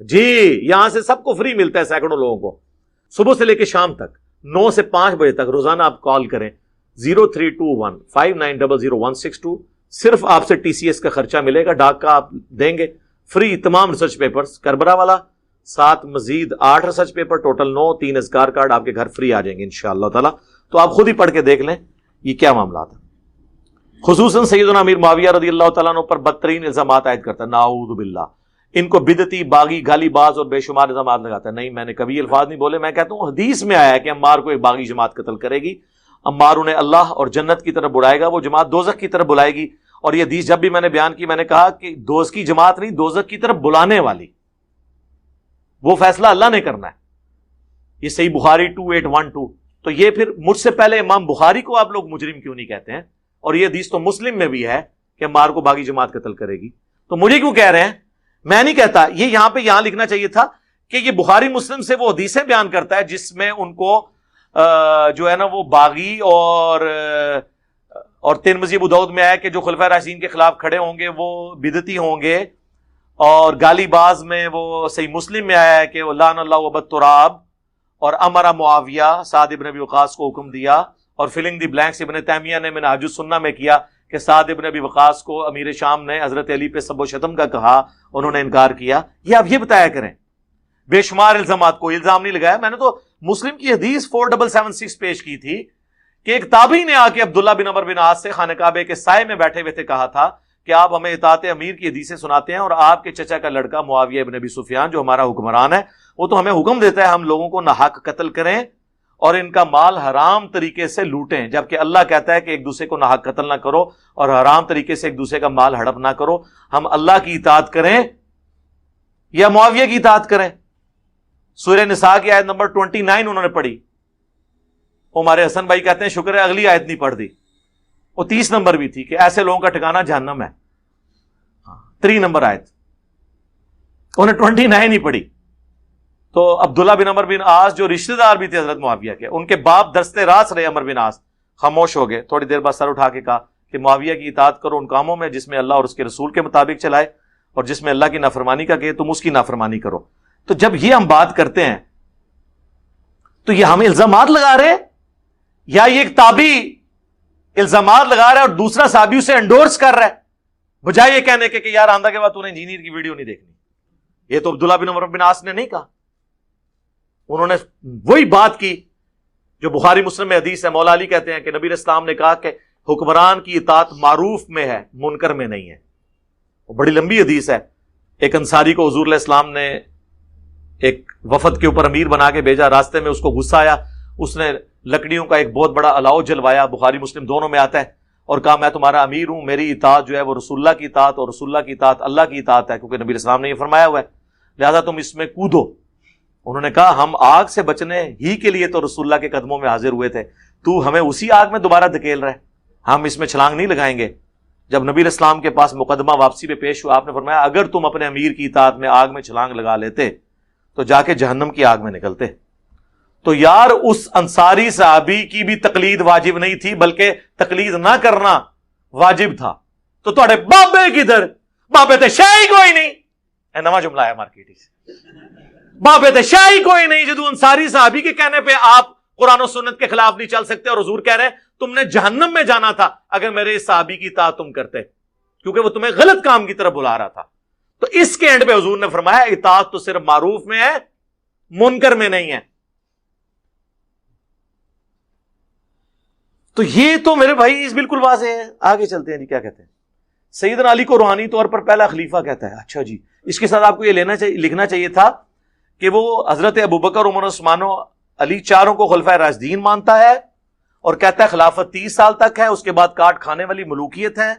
جی یہاں سے سب کو فری ملتا ہے, سینکڑوں لوگوں کو. صبح سے لے کے شام تک 9 سے 5 بجے تک روزانہ آپ کال کریں 032159000162. صرف آپ سے ٹی سی ایس کا خرچہ ملے گا, ڈاک کا آپ دیں گے, فری تمام ریسرچ پیپرز, کربلا والا, ساتھ مزید 8 ریسرچ پیپر, ٹوٹل 9, 3 اذکار کارڈ آپ کے گھر فری آ جائیں گے انشاءاللہ تعالی. تو آپ خود ہی پڑھ کے دیکھ لیں یہ کیا معاملات ہیں. خصوصاً سیدنا امیر معاویہ رضی اللہ تعالیٰ عنہ پر بدترین الزامات عائد کرتا ہے, نعوذ باللہ. ان کو بدعتی, باغی, گالی باز اور بے شمار الزامات لگاتا ہے. نہیں, میں نے کبھی الفاظ نہیں بولے. میں کہتا ہوں حدیث میں آیا ہے کہ عمار کو ایک باغی جماعت قتل کرے گی, عمار انہیں اللہ اور جنت کی طرف بلائے گا, وہ جماعت دوزخ کی طرف بلائے گی. اور یہ حدیث جب بھی میں نے بیان کی میں نے کہا کہ دوزخ کی جماعت نہیں, دوزخ کی طرف بلانے والی, وہ فیصلہ اللہ نے کرنا ہے. یہ صحیح بخاری 2812. تو یہ پھر مجھ سے پہلے امام بخاری کو آپ لوگ مجرم کیوں نہیں کہتے ہیں؟ اور یہ حدیث تو مسلم میں بھی ہے کہ عمار کو باغی جماعت قتل کرے گی, تو مجھے کیوں کہہ رہے ہیں؟ میں نہیں کہتا. یہ یہاں پہ یہاں لکھنا چاہیے تھا کہ یہ بخاری مسلم سے وہ حدیثیں بیان کرتا ہے جس میں ان کو جو ہے نا وہ باغی اور ترمذی ابو داؤد میں آیا کہ جو خلفائے راشدین کے خلاف کھڑے ہوں گے وہ بدعتی ہوں گے، اور گالی باز میں وہ صحیح مسلم میں آیا ہے کہ لعن اللہ ابا التراب، اور امر معاویہ سعد ابن ابی وقاص کو حکم دیا، اور فلنگ دی بلینکس ابن تیمیہ نے منہاج السنہ میں کیا کہ سعد ابن ابی وقاص کو امیر شام نے حضرت علی پہ سب و شتم کا کہا، انہوں نے انکار کیا۔ یہ آپ یہ بتایا کریں، بے شمار الزامات، کوئی الزام نہیں لگایا۔ میں نے تو مسلم کی حدیث 4776 پیش کی تھی کہ ایک تابعی نے آ کے عبداللہ بن عمر بن عاص سے خانہ کعبہ کے سائے میں بیٹھے ہوئے تھے کہا تھا کہ آپ ہمیں اطاعت امیر کی حدیثیں سناتے ہیں، اور آپ کے چچا کا لڑکا معاویہ ابن ابی سفیان جو ہمارا حکمران ہے وہ تو ہمیں حکم دیتا ہے ہم لوگوں کو ناحق قتل کریں اور ان کا مال حرام طریقے سے لوٹیں، جبکہ اللہ کہتا ہے کہ ایک دوسرے کو ناحق قتل نہ کرو اور حرام طریقے سے ایک دوسرے کا مال ہڑپ نہ کرو۔ ہم اللہ کی اطاعت کریں یا معاویہ کی اطاعت کریں؟ سورہ نساء کی آیت نمبر 29 انہوں نے پڑھی، ہمارے حسن بھائی کہتے ہیں شکر ہے اگلی آیت نہیں پڑھ دی، وہ 30 نمبر بھی تھی کہ ایسے لوگوں کا ٹھکانہ جہنم ہے، 3 نمبر آیت انہیں 29 ہی پڑھی۔ تو عبداللہ بن عمر بن عاص جو رشتہ دار بھی تھے حضرت معاویہ کے، ان کے باپ دستے راس رہے عمر بن عاص، خاموش ہو گئے، تھوڑی دیر بعد سر اٹھا کے کہا کہ معاویہ کی اطاعت کرو ان کاموں میں جس میں اللہ اور اس کے رسول کے مطابق چلائے، اور جس میں اللہ کی نافرمانی کا کہے تم اس کی نافرمانی کرو۔ تو جب یہ ہم بات کرتے ہیں تو یہ ہم الزامات لگا رہے ہیں یا یہ ایک تابعی الزامات لگا رہا ہے اور دوسرا صحابی اسے انڈورس کر رہا ہے، بجائے یہ کہنے کے کہ یار آندہ کے بعد تو نے انجینئر کی ویڈیو نہیں دیکھنی۔ یہ تو عبداللہ بن عمر بن عاص نے نہیں کہا، انہوں نے وہی بات کی جو بخاری مسلم میں حدیث ہے۔ مولا علی کہتے ہیں کہ نبی اسلام نے کہا کہ حکمران کی اطاعت معروف میں ہے، منکر میں نہیں ہے۔ وہ بڑی لمبی حدیث ہے۔ ایک انصاری کو حضور علیہ السلام نے ایک وفد کے اوپر امیر بنا کے بھیجا، راستے میں اس کو غصہ آیا، اس نے لکڑیوں کا ایک بہت بڑا الاؤ جلوایا، بخاری مسلم دونوں میں آتا ہے، اور کہا میں تمہارا امیر ہوں، میری اطاعت جو ہے وہ رسول اللہ کی اطاعت اور رسول اللہ کی اطاعت اللہ کی اطاعت ہے، کیونکہ نبی اسلام نے یہ فرمایا ہوا ہے، لہذا تم اس میں کودو۔ انہوں نے کہا ہم آگ سے بچنے ہی کے لیے تو رسول اللہ کے قدموں میں حاضر ہوئے تھے، تو ہمیں اسی آگ میں دوبارہ دھکیل رہے، ہم اس میں چھلانگ نہیں لگائیں گے۔ جب نبی اسلام کے پاس مقدمہ واپسی پہ پیش ہوا، آپ نے فرمایا اگر تم اپنے امیر کی اطاعت میں آگ میں چھلانگ لگا لیتے تو جا کے جہنم کی آگ میں نکلتے۔ تو یار اس انصاری صحابی کی بھی تقلید واجب نہیں تھی، بلکہ تقلید نہ کرنا واجب تھا۔ تو تھوڑے بابے کدھر؟ بابے تے شاہی کوئی نہیں، اے نواں جملہ ہے مارکیٹ سے، بابے تے شاہی کوئی نہیں جدو انصاری صحابی کے کہنے پہ آپ قرآن و سنت کے خلاف نہیں چل سکتے، اور حضور کہہ رہے ہیں تم نے جہنم میں جانا تھا اگر میرے اس صحابی کی اطاعت تم کرتے، کیونکہ وہ تمہیں غلط کام کی طرف بلا رہا تھا۔ تو اس کے اینڈ پہ حضور نے فرمایا اطاعت تو صرف معروف میں ہے، منکر میں نہیں ہے۔ تو یہ تو میرے بھائی بالکل واضح ہے۔ آگے چلتے ہیں جی، کیا کہتے ہیں؟ سیدنا علی کو روحانی طور پر پہلا خلیفہ کہتا ہے۔ اچھا جی، اس کے ساتھ آپ کو یہ لکھنا چاہیے تھا کہ وہ حضرت ابوبکر، عمر، عثمان و علی چاروں کو خلفائے راشدین مانتا ہے، اور کہتا ہے خلافت 30 سال تک ہے، اس کے بعد کاٹ کھانے والی ملوکیت ہے،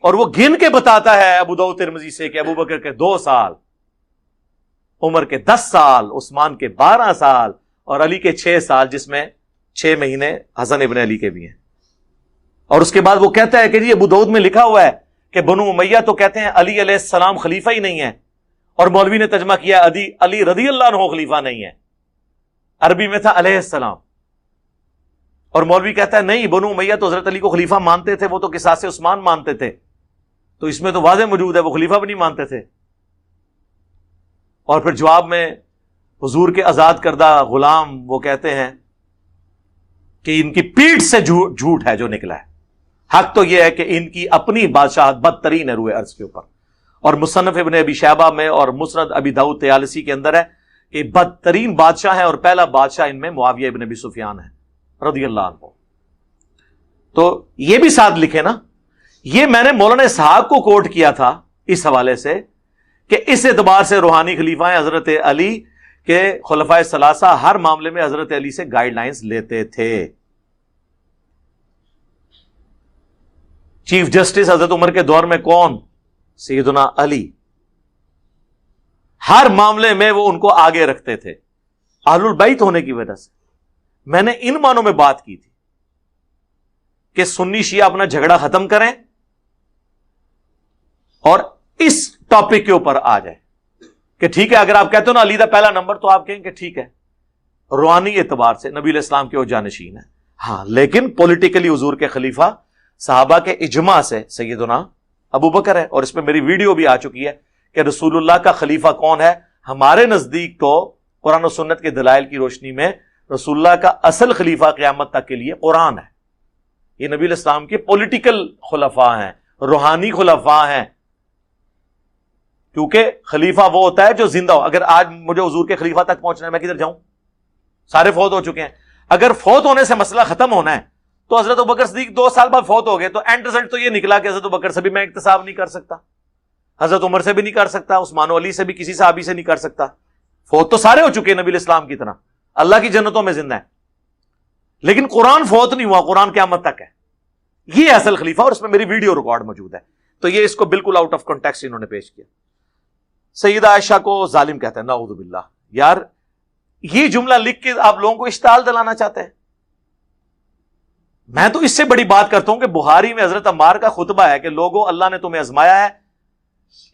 اور وہ گن کے بتاتا ہے ابو داؤد ترمذی سے کہ ابوبکر کے 2 سال، عمر کے 10 سال، عثمان کے 12 سال اور علی کے 6 سال، جس میں 6 مہینے حسن ابن علی کے بھی ہیں۔ اور اس کے بعد وہ کہتا ہے کہ جی ابو داؤد میں لکھا ہوا ہے کہ بنو امیہ تو کہتے ہیں علی علیہ السلام خلیفہ ہی نہیں ہے، اور مولوی نے ترجمہ کیا علی رضی اللہ عنہ خلیفہ نہیں ہے، عربی میں تھا علیہ السلام، اور مولوی کہتا ہے نہیں بنو امیہ تو حضرت علی کو خلیفہ مانتے تھے، وہ تو قصاص عثمان مانتے تھے، تو اس میں تو واضح موجود ہے وہ خلیفہ بھی نہیں مانتے تھے۔ اور پھر جواب میں حضور کے آزاد کردہ غلام وہ کہتے ہیں کہ ان کی پیٹھ سے جھوٹ ہے جو نکلا ہے، حق تو یہ ہے کہ ان کی اپنی بادشاہت بدترین ہے روئے ارض کے اوپر، اور مصنف ابن ابی شیبہ میں اور مسند ابی داؤد طیالسی کے اندر ہے کہ بدترین بادشاہ ہیں، اور پہلا بادشاہ ان میں معاویہ ابن ابی سفیان ہے رضی اللہ عنہ۔ تو یہ بھی ساتھ لکھے نا، یہ میں نے مولانا اسحاق کو کوٹ کیا تھا اس حوالے سے کہ اس اعتبار سے روحانی خلیفہ ہیں حضرت علی کے خلفائے ثلاثہ ہر معاملے میں حضرت علی سے گائیڈ لائنز لیتے تھے۔ چیف جسٹس حضرت عمر کے دور میں کون؟ سیدنا علی۔ ہر معاملے میں وہ ان کو آگے رکھتے تھے، اہل البیت ہونے کی وجہ سے۔ میں نے ان معنوں میں بات کی تھی کہ سنی شیعہ اپنا جھگڑا ختم کریں اور اس ٹاپک کے اوپر آ جائے کہ ٹھیک ہے اگر آپ کہتے ہو نا علی دا پہلا نمبر، تو آپ کہیں کہ ٹھیک ہے روحانی اعتبار سے نبی علیہ السلام کے وہ جانشین ہیں. ہاں لیکن پولیٹیکلی حضور کے خلیفہ صحابہ کے اجماع سے سیدنا ابو بکر ہے. اور اس پہ میری ویڈیو بھی آ چکی ہے کہ رسول اللہ کا خلیفہ کون ہے. ہمارے نزدیک تو قرآن و سنت کے دلائل کی روشنی میں رسول اللہ کا اصل خلیفہ قیامت تک کے لیے قرآن ہے. یہ نبی علیہ السلام کے پولیٹیکل خلفاء ہیں, روحانی خلفاء ہیں. کیونکہ خلیفہ وہ ہوتا ہے جو زندہ ہو. اگر آج مجھے حضور کے خلیفہ تک پہنچنا ہے, میں کدھر جاؤں؟ سارے فوت ہو چکے ہیں. اگر فوت ہونے سے مسئلہ ختم ہونا ہے تو حضرت ابوبکر صدیق 2 سال بعد فوت ہو گئے, تو اینڈ رزلٹ تو یہ نکلا کہ حضرت ابوبکر سے بھی میں اکتساب نہیں کر سکتا, حضرت عمر سے بھی نہیں کر سکتا, عثمان و علی سے بھی کسی صحابی سے نہیں کر سکتا. فوت تو سارے ہو چکے ہیں نبی علیہ السلام کی طرح, اللہ کی جنتوں میں زندہ ہے. لیکن قرآن فوت نہیں ہوا, قرآن قیامت تک ہے. یہ اصل خلیفہ, اور اس میں میری ویڈیو ریکارڈ موجود ہے. تو یہ اس کو بالکل آؤٹ آف کانٹیکسٹ انہوں نے پیش کیا. سیدہ عائشہ کو ظالم کہتے ہیں, نعوذ باللہ. یار یہ جملہ لکھ کے آپ لوگوں کو اشتعال دلانا چاہتے ہیں. میں تو اس سے بڑی بات کرتا ہوں کہ بخاری میں حضرت عمار کا خطبہ ہے کہ لوگوں اللہ نے تمہیں آزمایا ہے,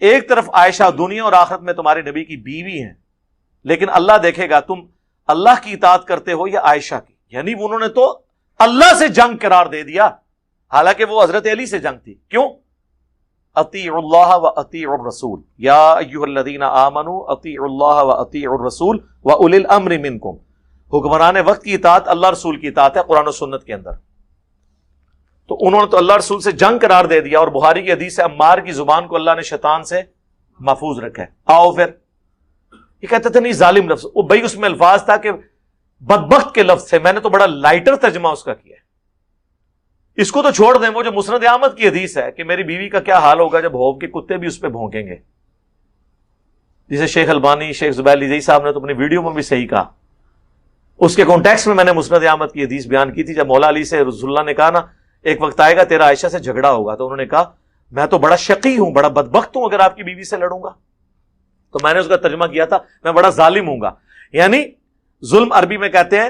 ایک طرف عائشہ دنیا اور آخرت میں تمہارے نبی کی بیوی ہیں, لیکن اللہ دیکھے گا تم اللہ کی اطاعت کرتے ہو یا عائشہ کی. یعنی انہوں نے تو اللہ سے جنگ قرار دے دیا, حالانکہ وہ حضرت علی سے جنگ تھی. کیوں؟ اطیعوا اللہ و اطیعوا الرسول یا ایھا الذین آمنوا اطیعوا اللہ و اطیعوا الرسول و اولی الامر منکم. حکمران وقت کی اطاعت اللہ رسول کی اطاعت ہے قرآن و سنت کے اندر. تو انہوں نے تو اللہ رسول سے جنگ قرار دے دیا, اور بخاری کی حدیث سے عمار کی زبان کو اللہ نے شیطان سے محفوظ رکھا ہے. آؤ پھر یہ کہتے تھے نہیں ظالم لفظ, وہ بھائی اس میں الفاظ تھا کہ بدبخت کے لفظ سے, میں نے تو بڑا لائٹر ترجمہ اس کا کیا ہے. اس کو تو چھوڑ دیں, وہ جو مسند احمد کی حدیث ہے کہ میری بیوی کا کیا حال ہوگا جب ہوب کے کتے بھی اس پہ بھونکیں گے, جسے شیخ البانی شیخ زبیر علی صاحب نے تو اپنی ویڈیو میں بھی صحیح کہا. اس کے کانٹیکسٹ میں نے مسند احمد کی حدیث بیان کی تھی, جب مولا علی سے رسول اللہ نے کہا نا ایک وقت آئے گا تیرا عائشہ سے جھگڑا ہوگا, تو انہوں نے کہا میں تو بڑا شقی ہوں, بڑا بدبخت ہوں اگر آپ کی بیوی سے لڑوں گا. تو میں نے اس کا ترجمہ کیا تھا میں بڑا ظالم ہوں گا. یعنی ظلم عربی میں کہتے ہیں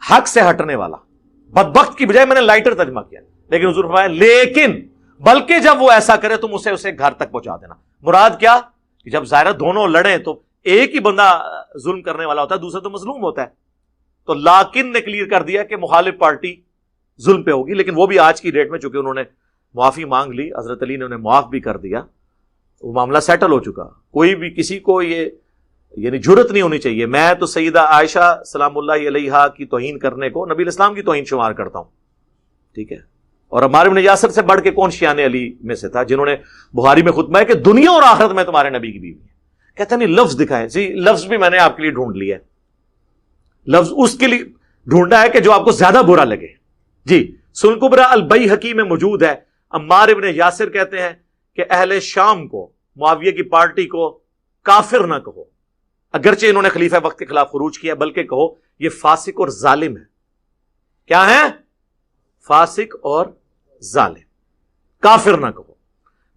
حق سے ہٹنے والا. بدبخت کی بجائے میں نے لائٹر ترجمہ کیا, لیکن حضور فرمایا لیکن بلکہ جب وہ ایسا کرے تم اسے گھر تک پہنچا دینا. مراد کیا کہ جب ظاہر دونوں لڑیں تو ایک ہی بندہ ظلم کرنے والا ہوتا ہے, دوسرا تو مظلوم ہوتا ہے. تو لاکن نے کلیئر کر دیا کہ مخالف پارٹی ظلم پہ ہوگی, لیکن وہ بھی آج کی ڈیٹ میں چونکہ انہوں نے معافی مانگ لی, حضرت علی نے انہیں معاف بھی کر دیا, وہ معاملہ سیٹل ہو چکا. کوئی بھی کسی کو یہ یعنی جرت نہیں ہونی چاہیے. میں تو سیدہ عائشہ سلام اللہ علیہا کی توہین کرنے کو نبی علیہ السلام کی توہین شمار کرتا ہوں, ٹھیک ہے. اور عمار بن یاسر سے بڑھ کے کون شیان علی میں سے تھا جنہوں نے بخاری میں خطبہ ہے کہ دنیا اور آخرت میں تمہارے نبی کی بیوی ہے. کہتے نہیں لفظ دکھائیں. جی لفظ بھی میں نے آپ کے لیے ڈھونڈ لیا ہے, لفظ اس کے لیے ڈھونڈا ہے کہ جو آپ کو زیادہ برا لگے. جی سنن کبری البیہقی میں موجود ہے. عمار ابن یاسر کہتے ہیں کہ اہل شام کو, معاویہ کی پارٹی کو کافر نہ کہو, اگرچہ انہوں نے خلیفہ وقت کے خلاف خروج کیا, بلکہ کہو یہ فاسق اور ظالم ہے. کیا ہے؟ فاسق اور ظالم, کافر نہ کہو.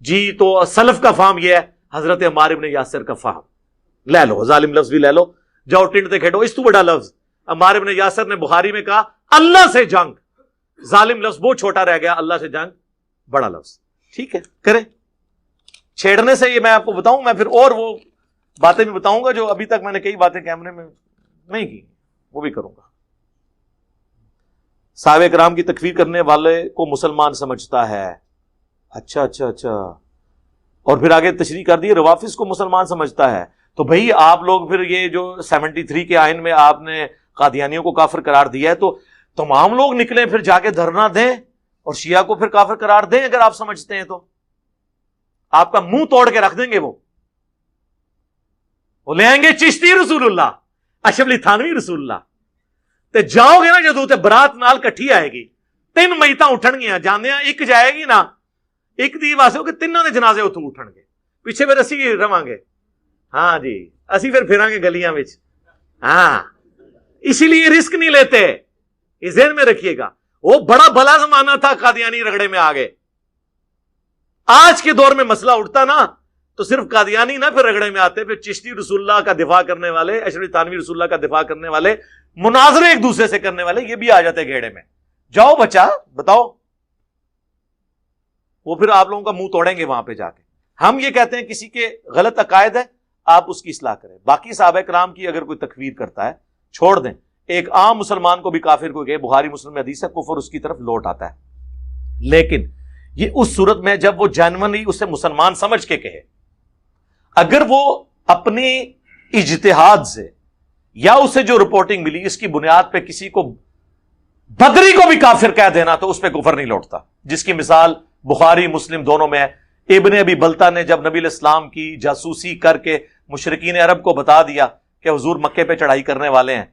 جی تو سلف کا فہم یہ ہے, حضرت عمار ابن یاسر کا فہم لے لو, ظالم لفظ بھی لے لو, جاؤ ٹنڈ تے کھیڈو. اس تو بڑا لفظ عمار ابن یاسر نے بخاری میں کہا اللہ سے جنگ, ظالم لفظ بہت چھوٹا رہ گیا, اللہ سے جنگ بڑا لفظ. ٹھیک ہے کریں. چھیڑنے سے یہ میں آپ کو بتاؤں, میں پھر اور وہ باتیں بھی بتاؤں گا جو ابھی تک میں نے کئی باتیں کیمرے میں نہیں کی, وہ بھی کروں گا. صحابہ کرام کی تکفیر کرنے والے کو مسلمان سمجھتا ہے. اچھا اچھا اچھا, اور پھر آگے تشریح کر دی روافظ کو مسلمان سمجھتا ہے. تو بھئی آپ لوگ پھر یہ جو 73 کے آئین میں آپ نے قادیانیوں کو کافر قرار دیا ہے, تو تمام لوگ نکلیں پھر جا کے دھرنا دیں اور شیعہ کو پھر کافر قرار دیں. اگر آپ سمجھتے ہیں تو آپ کا منہ توڑ کے رکھ دیں گے. وہ لے آئیں گے چشتی رسول اللہ, اشرف علی تھانوی رسول اللہ. تے جاؤ گے نا جدو تے برات نال کٹھی آئے گی, 3 میتاں اٹھن گیا, جانے ایک جائے گی نا, ایک دی واسے ہو کہ تینوں دے جنازے اتوں اٹھن گے, پیچھے پھر اسی رواں گے. ہاں جی اسی پھر پھراں گے گلیاں وچ. ہاں اسی لیے رسک نہیں لیتے, یہ ذہن میں رکھیے گا. وہ بڑا بھلا زمانہ تھا, قادیانی رگڑے میں آ گئے. آج کے دور میں مسئلہ اٹھتا نا تو صرف قادیانی نہ پھر رگڑے میں آتے, پھر چشتی رسول اللہ کا دفاع کرنے والے, اشرف تھانوی رسول اللہ کا دفاع کرنے والے, مناظرے ایک دوسرے سے کرنے والے, یہ بھی آ جاتے گھیڑے میں. جاؤ بچہ بتاؤ, وہ پھر آپ لوگوں کا منہ توڑیں گے وہاں پہ جا کے. ہم یہ کہتے ہیں کسی کے غلط عقائد ہے, آپ اس کی اصلاح کریں. باقی صحابہ کرام کی اگر کوئی تکفیر کرتا ہے چھوڑ دیں. ایک عام مسلمان کو بھی کافر کو کہے, بخاری مسلم میں حدیث ہے, کفر اس کی طرف لوٹ آتا ہے. لیکن یہ اس صورت میں جب وہ جینوئنلی اسے مسلمان سمجھ کے کہے. اگر وہ اپنی اجتہاد سے یا اسے جو رپورٹنگ ملی اس کی بنیاد پہ کسی کو بدری کو بھی کافر کہہ دینا تو اس پہ کفر نہیں لوٹتا, جس کی مثال بخاری مسلم دونوں میں ہے. ابن ابی بلتا نے جب نبی علیہ السلام کی جاسوسی کر کے مشرکین عرب کو بتا دیا کہ حضور مکے پہ چڑھائی کرنے والے ہیں,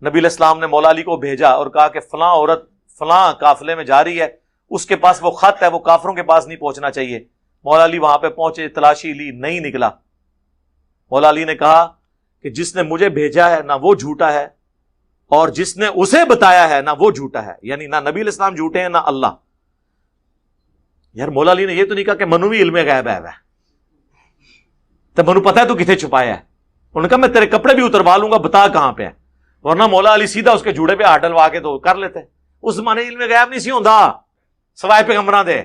نبی علیہ السلام نے مولا علی کو بھیجا اور کہا کہ فلاں عورت فلاں قافلے میں جا رہی ہے, اس کے پاس وہ خط ہے, وہ کافروں کے پاس نہیں پہنچنا چاہیے. مولا علی وہاں پہ پہنچے, تلاشی لی, نہیں نکلا. مولا علی نے کہا کہ جس نے مجھے بھیجا ہے نہ وہ جھوٹا ہے اور جس نے اسے بتایا ہے نہ وہ جھوٹا ہے, یعنی نہ نبی علیہ السلام جھوٹے ہیں نہ اللہ. یار مولا علی نے یہ تو نہیں کہا کہ منو بھی علم غیب ہے, تو منو پتا ہے تو کتنے چھپایا ہے. انہوں نے کہا میں تیرے کپڑے بھی اتروا لوں گا, بتا کہاں پہ ہے. ورنہ مولا علی سیدھا اس کے جوڑے پہ ہاتھ ڈلوا کے تو کر لیتے. اس زمانے علم غیب نہیں سی ہوندا, سوائے پیغمبراں دے.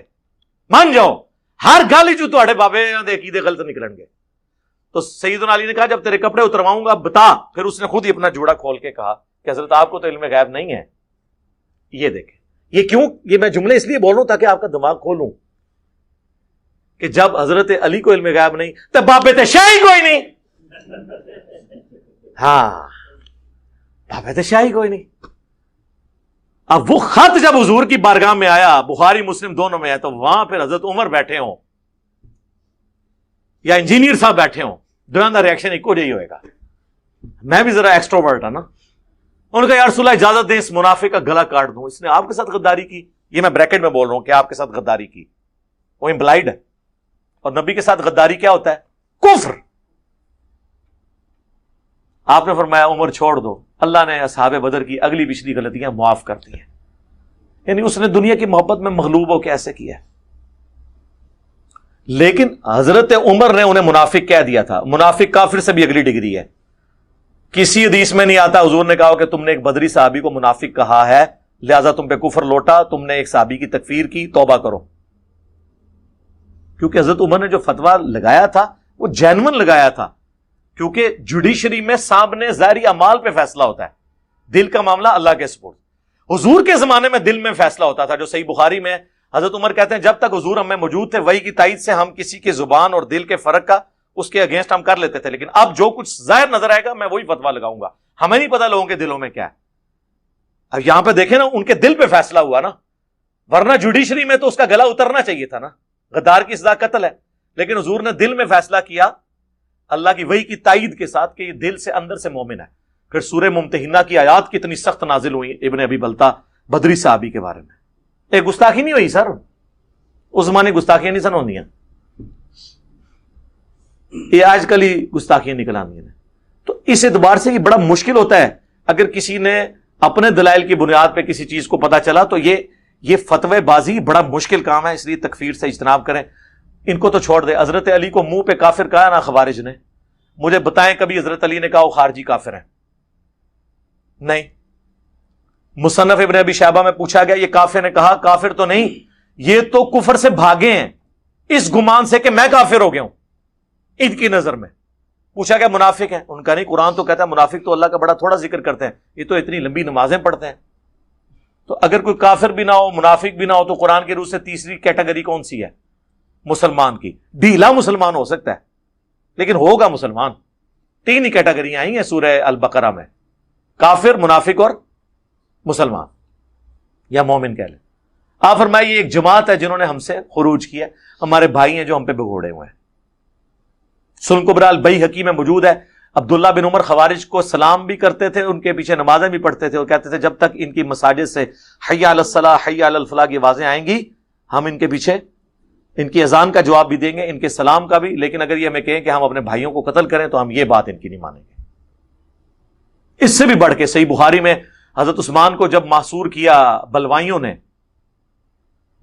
مان جاؤ ہر گل ہی جو تہاڈے بابے دے عقیدے غلط نکلن گے. تو سیدنا علی نے کہا جب تیرے کپڑے اترواؤں گا بتا. پھر اس نے خود ہی اپنا جوڑا کھول کے کہا کہ حضرت آپ کو تو علم غیب نہیں ہے. یہ دیکھیں, یہ کیوں, یہ میں جملے اس لیے بول رہا ہوں تاکہ آپ کا دماغ کھولوں کہ جب حضرت علی کو علم غیب نہیں تو بابے تے شاہی کوئی نہیں. ہاں بابے تے شاہی کوئی نہیں. اب وہ خط جب حضور کی بارگاہ میں آیا, بخاری مسلم دونوں میں ہے, تو وہاں پھر حضرت عمر بیٹھے ہوں یا انجینئر صاحب بیٹھے ہوں, دونوں کا ریئیکشن ایک ہی ہوئے گا. میں بھی ذرا ایکسٹروورٹ ہوں نا. انہوں نے کہا یا رسول اللہ اجازت دیں اس منافق کا گلا کاٹ دوں, اس نے آپ کے ساتھ غداری کی. یہ میں بریکٹ میں بول رہا ہوں کہ آپ کے ساتھ غداری کی, وہ امپلائڈ ہے. اور نبی کے ساتھ غداری کیا ہوتا ہے؟ کفر. آپ نے فرمایا عمر چھوڑ دو, اللہ نے اصحاب بدر کی اگلی پچھلی غلطیاں معاف کر دی ہیں. یعنی اس نے دنیا کی محبت میں مغلوب ہو کے ایسے کیا ہے. لیکن حضرت عمر نے انہیں منافق کہہ دیا تھا. منافق کافر سے بھی اگلی ڈگری ہے. کسی حدیث میں نہیں آتا حضور نے کہا کہ تم نے ایک بدری صحابی کو منافق کہا ہے لہذا تم پہ کفر لوٹا, تم نے ایک صحابی کی تکفیر کی, توبہ کرو. کیونکہ حضرت عمر نے جو فتویٰ لگایا تھا وہ جینون لگایا تھا, کیونکہ جوڈیشری میں سامنے ظاہری اعمال پہ فیصلہ ہوتا ہے, دل کا معاملہ اللہ کے سپرد. حضور کے زمانے میں دل میں فیصلہ ہوتا تھا, جو صحیح بخاری میں حضرت عمر کہتے ہیں جب تک حضور ہم میں موجود تھے وحی کی تائید سے ہم کسی کے زبان اور دل کے فرق کا اس کے اگینسٹ ہم کر لیتے تھے, لیکن اب جو کچھ ظاہر نظر آئے گا میں وہی فتویٰ لگاؤں گا. ہمیں نہیں پتا لوگوں کے دلوں میں کیا ہے. اب یہاں پہ دیکھیں نا, ان کے دل پہ فیصلہ ہوا نا, ورنہ جوڈیشری میں تو اس کا گلا اترنا چاہیے تھا نا. غدار کی سزا قتل ہے, لیکن حضور نے دل میں فیصلہ کیا اللہ کی وحی کی تائید کے ساتھ کہ یہ دل سے اندر سے مومن ہے. پھر سورہ ممتحنہ کی آیات کتنی سخت نازل ہوئی ابن ابی بلتا بدری صحابی کے بارے میں. ایک گستاخی نہیں ہوئی سر, اس زمانے گستاخیاں نہیں سن ہوندیاں, یہ آج کل ہی گستاخیاں نکل آندی ہیں. تو اس اعتبار سے یہ بڑا مشکل ہوتا ہے اگر کسی نے اپنے دلائل کی بنیاد پہ کسی چیز کو پتا چلا تو یہ فتوی بازی بڑا مشکل کام ہے, اس لیے تکفیر سے اجتناب کریں. ان کو تو چھوڑ دے. حضرت علی کو منہ پہ کافر کہا نا خوارج نے, مجھے بتائیں کبھی حضرت علی نے کہا وہ خارجی کافر ہیں؟ نہیں. مصنف ابن ابی شیبہ میں پوچھا گیا, یہ کافر نے کہا کافر تو نہیں, یہ تو کفر سے بھاگے ہیں اس گمان سے کہ میں کافر ہو گیا ہوں ان کی نظر میں. پوچھا گیا منافق ہیں؟ ان کا نہیں, قرآن تو کہتا ہے منافق تو اللہ کا بڑا تھوڑا ذکر کرتے ہیں, یہ تو اتنی لمبی نمازیں پڑھتے ہیں. تو اگر کوئی کافر بھی نہ ہو منافق بھی نہ ہو تو قرآن کی روح سے تیسری کیٹیگری کون سی ہے مسلمان کی؟ ڈھیلا مسلمان ہو سکتا ہے لیکن ہوگا مسلمان. 3 ہی کیٹیگریاں آئی ہیں سورہ البقرہ میں, کافر, منافق اور مسلمان یا مومن کہہ لیں. آپ فرمائے یہ ایک جماعت ہے جنہوں نے ہم سے خروج کیا, ہمارے بھائی ہیں جو ہم پہ بگوڑے ہوئے ہیں. سنن کبری البیہقی میں موجود ہے, عبداللہ بن عمر خوارج کو سلام بھی کرتے تھے, ان کے پیچھے نمازیں بھی پڑھتے تھے اور کہتے تھے جب تک ان کی مساجد سے حی علی الصلاۃ حی علی الفلاح کی آوازیں آئیں گی ہم ان کے پیچھے ان کی اذان کا جواب بھی دیں گے, ان کے سلام کا بھی, لیکن اگر یہ ہمیں کہیں کہ ہم اپنے بھائیوں کو قتل کریں تو ہم یہ بات ان کی نہیں مانیں گے. اس سے بھی بڑھ کے صحیح بخاری میں حضرت عثمان کو جب محصور کیا بلوائیوں نے,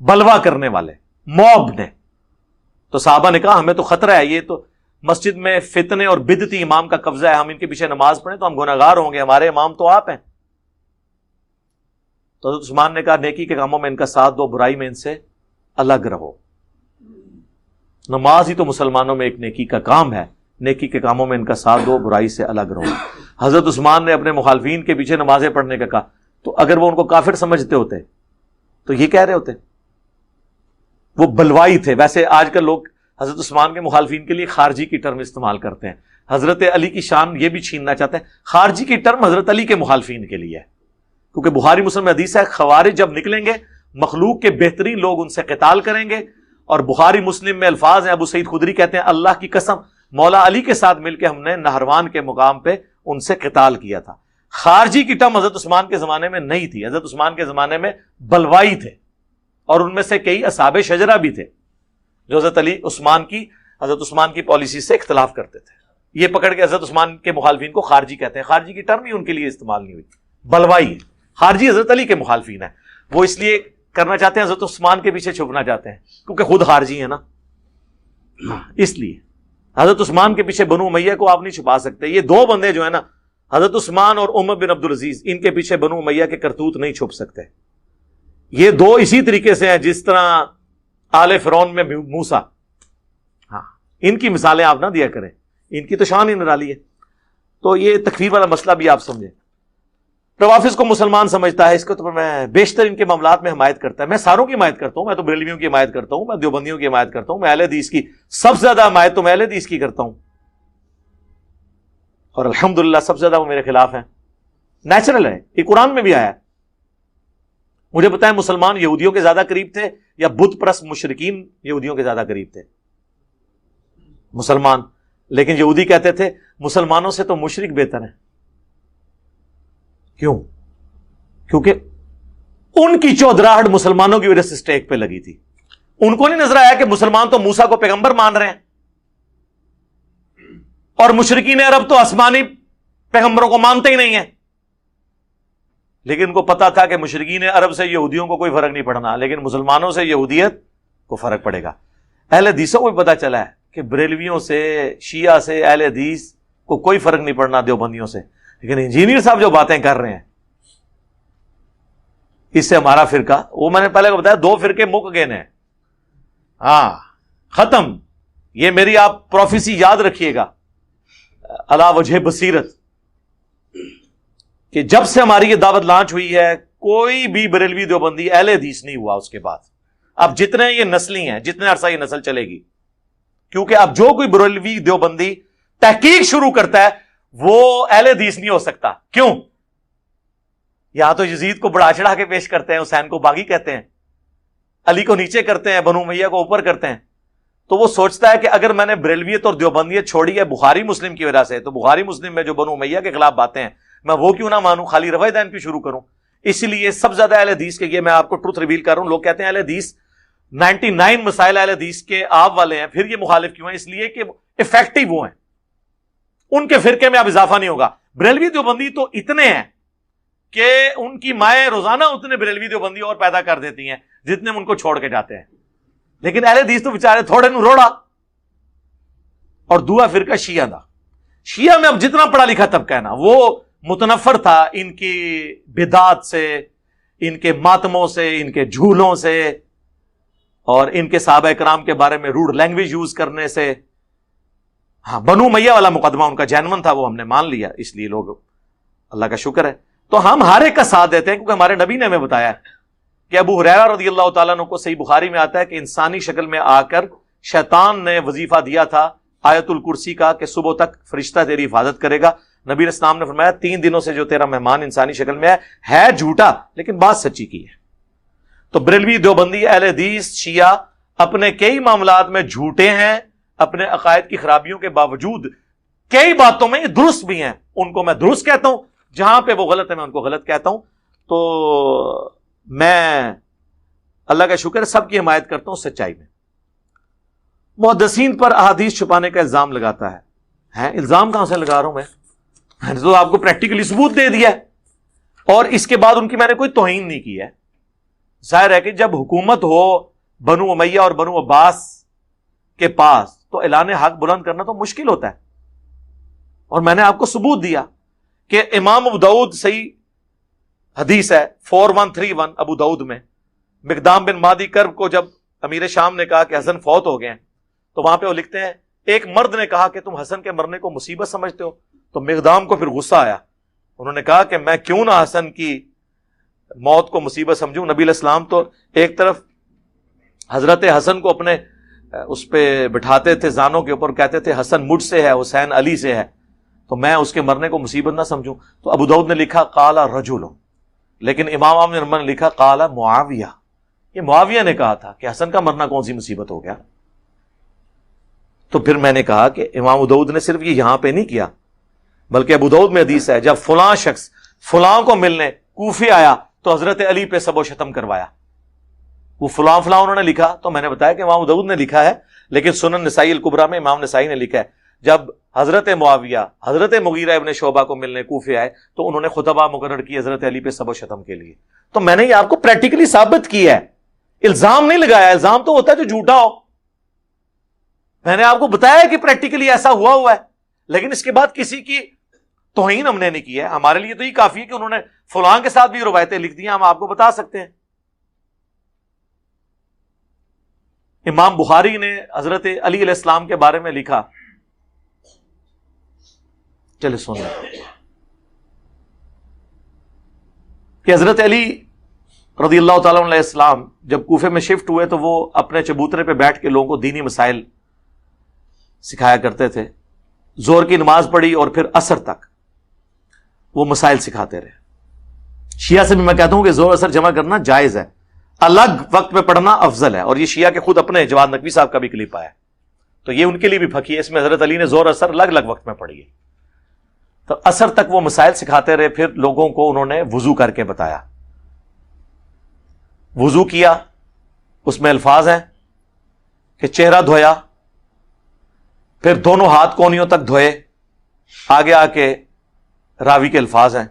بلوا کرنے والے موب نے, تو صحابہ نے کہا ہمیں تو خطرہ ہے, یہ تو مسجد میں فتنے اور بدعتی امام کا قبضہ ہے, ہم ان کے پیچھے نماز پڑھیں تو ہم گناہگار ہوں گے, ہمارے امام تو آپ ہیں. تو حضرت عثمان نے کہا نیکی کے کاموں میں ان کا ساتھ دو, برائی میں ان سے الگ رہو. نماز ہی تو مسلمانوں میں ایک نیکی کا کام ہے, نیکی کے کاموں میں ان کا ساتھ دو، برائی سے الگ رہو۔ حضرت عثمان نے اپنے مخالفین کے پیچھے نمازیں پڑھنے کا کہا، تو اگر وہ ان کو کافر سمجھتے ہوتے تو یہ کہہ رہے ہوتے؟ وہ بلوائی تھے۔ ویسے آج کل لوگ حضرت عثمان کے مخالفین کے لیے خارجی کی ٹرم استعمال کرتے ہیں، حضرت علی کی شان یہ بھی چھیننا چاہتے ہیں۔ خارجی کی ٹرم حضرت علی کے مخالفین کے لیے ہے، کیونکہ بخاری مسلم میں حدیث ہے خوارج جب نکلیں گے مخلوق کے بہترین لوگ ان سے قتال کریں گے، اور بخاری مسلم میں الفاظ ہیں، ابو سعید خدری کہتے ہیں اللہ کی قسم مولا علی کے ساتھ مل کے ہم نے نہروان کے مقام پہ ان سے قتال کیا تھا۔ خارجی کی ٹرم حضرت عثمان کے زمانے میں نہیں تھی، حضرت عثمان کے زمانے میں بلوائی تھے، اور ان میں سے کئی اصحاب شجرہ بھی تھے جو حضرت عثمان کی پالیسی سے اختلاف کرتے تھے۔ یہ پکڑ کے حضرت عثمان کے مخالفین کو خارجی کہتے ہیں۔ خارجی کی ٹرم ہی ان کے لیے استعمال نہیں ہوئی، بلوائی ہے۔ خارجی حضرت علی کے مخالفین ہیں، وہ اس لیے کرنا چاہتے ہیں حضرت عثمان کے پیچھے چھپنا چاہتے ہیں کیونکہ خود خارجی ہیں نا، اس لیے حضرت عثمان کے پیچھے بنو امیہ کو آپ نہیں چھپا سکتے۔ یہ دو بندے جو ہیں نا، حضرت عثمان اور عمر بن عبدالعزیز، ان کے پیچھے بنو امیہ کے کرتوت نہیں چھپ سکتے۔ یہ دو اسی طریقے سے ہیں جس طرح آل فرعون میں موسیٰ۔ ہاں، ان کی مثالیں آپ نہ دیا کریں، ان کی تو شان ہی نرالی ہے۔ تو یہ تکفیر والا مسئلہ بھی آپ سمجھیں۔ روافظ کو مسلمان سمجھتا ہے، اس کو تو میں بیشتر ان کے معاملات میں حمایت کرتا ہے۔ میں ساروں کی حمایت کرتا ہوں، میں تو بریلویوں کی حمایت کرتا ہوں، میں دیوبندیوں کی حمایت کرتا ہوں، میں اہل حدیث کی سب سے زیادہ حمایت تو میں اہل حدیث کی کرتا ہوں، اور الحمدللہ سب سے زیادہ وہ میرے خلاف ہیں۔ نیچرل ہے، یہ قرآن میں بھی آیا ہے۔ مجھے بتائیں مسلمان یہودیوں کے زیادہ قریب تھے یا بت پرست مشرکین یہودیوں کے زیادہ قریب تھے؟ مسلمان۔ لیکن یہودی کہتے تھے مسلمانوں سے تو مشرک بہتر ہیں۔ کیوں؟ کیونکہ ان کی چودراہٹ مسلمانوں کی وجہ سے سٹیک پہ لگی تھی۔ ان کو نہیں نظر آیا کہ مسلمان تو موسیٰ کو پیغمبر مان رہے ہیں، اور مشرکین عرب تو آسمانی پیغمبروں کو مانتے ہی نہیں ہیں۔ لیکن ان کو پتا تھا کہ مشرکین عرب سے یہودیوں کو کوئی فرق نہیں پڑنا، لیکن مسلمانوں سے یہودیت کو فرق پڑے گا۔ اہل حدیثوں کو بھی پتا چلا ہے کہ بریلویوں سے، شیعہ سے، اہل حدیث کو کوئی فرق نہیں پڑنا دیوبندیوں سے، لیکن انجینئر صاحب جو باتیں کر رہے ہیں اس سے ہمارا فرقہ، وہ میں نے پہلے کو بتایا، دو فرقے مک گئے ہیں۔ ہاں، ختم۔ یہ میری آپ پروفیسی یاد رکھیے گا علی وجہ بصیرت، کہ جب سے ہماری یہ دعوت لانچ ہوئی ہے کوئی بھی بریلوی دیوبندی اہل حدیث نہیں ہوا اس کے بعد۔ اب جتنے یہ نسلی ہیں، جتنے عرصہ یہ نسل چلے گی، کیونکہ اب جو کوئی بریلوی دیوبندی تحقیق شروع کرتا ہے وہ اہل حدیث نہیں ہو سکتا۔ کیوں؟ یا تو یزید کو بڑھا چڑھا کے پیش کرتے ہیں، حسین کو باغی کہتے ہیں، علی کو نیچے کرتے ہیں، بنو امیہ کو اوپر کرتے ہیں، تو وہ سوچتا ہے کہ اگر میں نے بریلویت اور دیوبندیت چھوڑی ہے بخاری مسلم کی وجہ سے، تو بخاری مسلم میں جو بنو امیہ کے خلاف باتیں ہیں میں وہ کیوں نہ مانوں، خالی روایت دین کی شروع کروں۔ اس لیے سب سے زیادہ اہل حدیث کے، یہ میں آپ کو ٹروتھ ریویل کر رہا ہوں، لوگ کہتے ہیں اہل حدیث 99 مسائل اہل حدیث کے آپ والے ہیں، پھر یہ مخالف کیوں ہیں؟ اس لیے کہ افیکٹو وہ ہیں، ان کے فرقے میں اب اضافہ نہیں ہوگا۔ بریلوی دیوبندی تو اتنے ہیں کہ ان کی مائیں روزانہ اتنے بریلوی دیوبندی اور پیدا کر دیتی ہیں جتنے ان کو چھوڑ کے جاتے ہیں، لیکن اہل حدیث تو بیچارے تھوڑے نو روڑا۔ اور دوسرا فرقہ شیعہ دا، شیعہ میں اب جتنا پڑھا لکھا طبقہ ہے نا، وہ متنفر تھا ان کی بدعات سے، ان کے ماتموں سے، ان کے جھولوں سے، اور ان کے صحابہ کرام کے بارے میں روڈ لینگویج یوز کرنے سے۔ ہاں، بنو امیہ والا مقدمہ ان کا جینون تھا، وہ ہم نے مان لیا، اس لیے لوگ، اللہ کا شکر ہے، تو ہم ہر ایک کا ساتھ دیتے ہیں، کیونکہ ہمارے نبی نے ہمیں بتایا ہے کہ ابو ہریرہ رضی اللہ تعالیٰ عنہ کو صحیح بخاری میں آتا ہے کہ انسانی شکل میں آ کر شیطان نے وظیفہ دیا تھا آیت الکرسی کا کہ صبح تک فرشتہ تیری حفاظت کرے گا۔ نبی علیہ السلام نے فرمایا 3 دنوں سے جو تیرا مہمان انسانی شکل میں ہے جھوٹا لیکن بات سچی کی ہے۔ تو بریلوی، دیوبندی، اہل حدیث، شیعہ اپنے کئی معاملات میں جھوٹے ہیں، اپنے عقائد کی خرابیوں کے باوجود کئی باتوں میں یہ درست بھی ہیں، ان کو میں درست کہتا ہوں، جہاں پہ وہ غلط ہے میں ان کو غلط کہتا ہوں۔ تو میں اللہ کا شکر سب کی حمایت کرتا ہوں سچائی میں۔ محدثین پر احادیث چھپانے کا الزام لگاتا ہے، الزام کہاں سے لگا رہا ہوں میں نے تو آپ کو پریکٹیکلی ثبوت دے دیا ہے، اور اس کے بعد ان کی میں نے کوئی توہین نہیں کی ہے۔ ظاہر ہے کہ جب حکومت ہو بنو امیہ اور بنو عباس کے پاس تو اعلان حق بلند کرنا تو مشکل ہوتا ہے، اور میں نے آپ کو ثبوت دیا کہ امام ابو داؤد، صحیح حدیث ہے 4131 ابو داؤد میں، مقدام بن مادی کرب کو جب امیر شام نے کہا کہ حسن فوت ہو گئے ہیں، تو وہاں پہ وہ لکھتے ہیں ایک مرد نے کہا کہ تم حسن کے مرنے کو مصیبت سمجھتے ہو؟ تو مقدام کو پھر غصہ آیا. انہوں نے کہا کہ میں کیوں نہ حسن کی موت کو مصیبت سمجھوں. نبی علیہ السلام تو ایک طرف حضرت حسن کو اپنے اس پہ بٹھاتے تھے زانوں کے اوپر, کہتے تھے حسن مجھ سے ہے, حسین علی سے ہے, تو میں اس کے مرنے کو مصیبت نہ سمجھوں. تو ابو داؤد نے لکھا قال رجل, لیکن امام احمد نے لکھا قال معاویہ. یہ معاویہ نے کہا تھا کہ حسن کا مرنا کون سی مصیبت ہو گیا. تو پھر میں نے کہا کہ امام ابو داؤد نے صرف یہ یہاں پہ نہیں کیا, بلکہ ابو داؤد میں حدیث ہے جب فلاں شخص فلاں کو ملنے کوفے آیا تو حضرت علی پہ سب و شتم کروایا. وہ فلاں فلاں انہوں نے لکھا, تو میں نے بتایا کہ امام ابو داؤد نے لکھا ہے, لیکن سنن نسائی الکبریٰ میں امام نسائی نے لکھا ہے جب حضرت معاویہ حضرت مغیرہ ابن شعبہ کو ملنے کوفے آئے تو انہوں نے خطبہ مقرر کی حضرت علی پہ سب و شتم کے لیے. تو میں نے یہ آپ کو پریکٹیکلی ثابت کیا ہے, الزام نہیں لگایا. الزام تو ہوتا ہے جو جھوٹا ہو. میں نے آپ کو بتایا کہ پریکٹیکلی ایسا ہوا ہے, لیکن اس کے بعد کسی کی توہین ہم نے نہیں کی ہے. ہمارے لیے تو یہ کافی ہے کہ انہوں نے فلاں کے ساتھ بھی روایتیں لکھ دی ہیں, ہم آپ کو بتا سکتے ہیں. امام بخاری نے حضرت علی علیہ السلام کے بارے میں لکھا, چلے سن لیں, کہ حضرت علی رضی اللہ تعالیٰ علیہ السلام جب کوفے میں شفٹ ہوئے تو وہ اپنے چبوترے پہ بیٹھ کے لوگوں کو دینی مسائل سکھایا کرتے تھے. زور کی نماز پڑھی اور پھر عصر تک وہ مسائل سکھاتے رہے. شیعہ سے بھی میں کہتا ہوں کہ زور اثر جمع کرنا جائز ہے, الگ وقت میں پڑھنا افضل ہے. اور یہ شیعہ کے خود اپنے جواد نقوی صاحب کا بھی کلپ آیا, تو یہ ان کے لیے بھی پھکی ہے. اس میں حضرت علی نے زور اثر الگ الگ وقت میں پڑھی ہے. تو عصر تک وہ مسائل سکھاتے رہے. پھر لوگوں کو انہوں نے وضو کر کے بتایا. وضو کیا, اس میں الفاظ ہیں کہ چہرہ دھویا, پھر دونوں ہاتھ کونیوں تک دھوئے. آگے آ کے راوی کے الفاظ ہیں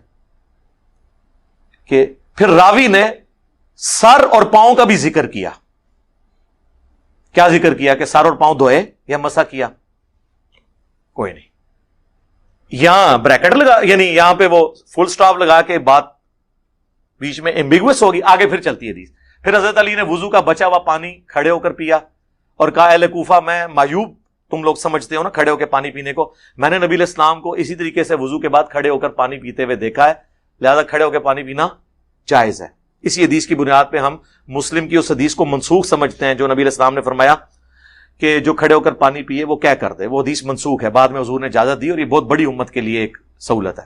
کہ پھر راوی نے سر اور پاؤں کا بھی ذکر کیا. کیا ذکر کیا کہ سر اور پاؤں دھوئے یا مسح کیا؟ کوئی نہیں. یہاں بریکٹ لگا, یعنی یہاں پہ وہ فل سٹاپ لگا کے بات بیچ میں ایمبیگوس ہوگی, آگے پھر چلتی ہے حدیث. پھر حضرت علی نے وضو کا بچا ہوا پانی کھڑے ہو کر پیا اور کہا اہل کوفہ میں معیوب تم لوگ سمجھتے ہو نا کھڑے ہو کے پانی پینے کو, میں نے نبی علیہ السلام کو اسی طریقے سے وضو کے بعد کھڑے ہو کر پانی پیتے ہوئے دیکھا ہے, لہذا کھڑے ہو کے پانی پینا جائز ہے. اسی حدیث کی بنیاد پہ ہم مسلم کی اس حدیث کو منسوخ سمجھتے ہیں جو نبی علیہ السلام نے فرمایا کہ جو کھڑے ہو کر پانی پیے وہ کیا کر دے. وہ حدیث منسوخ ہے, بعد میں حضور نے اجازت دی, اور یہ بہت بڑی امت کے لیے ایک سہولت ہے.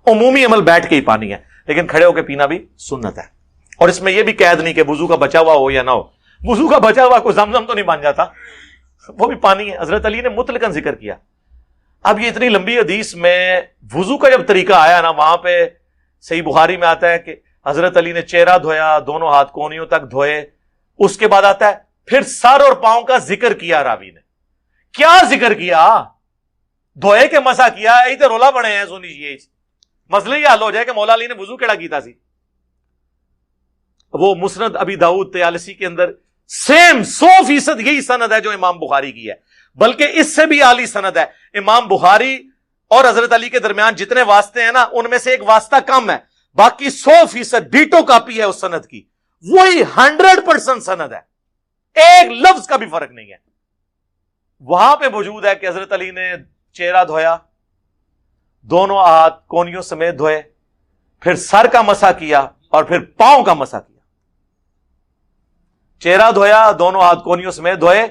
عمومی عمل بیٹھ کے ہی پانی ہے, لیکن کھڑے ہو کے پینا بھی سنت ہے. اور اس میں یہ بھی قید نہیں کہ وضو کا بچا ہوا ہو یا نہ ہو. وضو کا بچا ہوا کوئی زمزم تو نہیں بن جاتا, وہ بھی پانی ہے. حضرت علی نے مطلقاً ذکر کیا. اب یہ اتنی لمبی حدیث میں وضو کا جب طریقہ آیا نا, وہاں پہ صحیح بخاری میں آتا ہے کہ حضرت علی نے چہرہ دھویا, دونوں ہاتھ کونیوں تک دھوئے. اس کے بعد آتا ہے پھر سر اور پاؤں کا ذکر کیا. راوی نے کیا ذکر کیا؟ دھوئے کے مسا کیا. یہی تو رولا بنے ہیں سنی یہ مسئلہ یہ حل ہو جائے کہ مولا علی نے وضو کیڑا کیتا سی. وہ مسند ابی داؤد طیالسی کے اندر سیم 100% یہی سند ہے جو امام بخاری کی ہے, بلکہ اس سے بھی اعلی سند ہے. امام بخاری اور حضرت علی کے درمیان جتنے واسطے ہیں نا, ان میں سے ایک واسطہ کم ہے, باقی 100% ڈیٹو کاپی ہے اس سند کی. وہی 100% سند ہے, ایک لفظ کا بھی فرق نہیں ہے. وہاں پہ موجود ہے کہ حضرت علی نے چہرہ دھویا, دونوں ہاتھ کونیوں سمیت دھوئے, پھر سر کا مسح کیا اور پھر پاؤں کا مسح کیا. چہرہ دھویا, دونوں ہاتھ کونیوں سمیت دھوئے,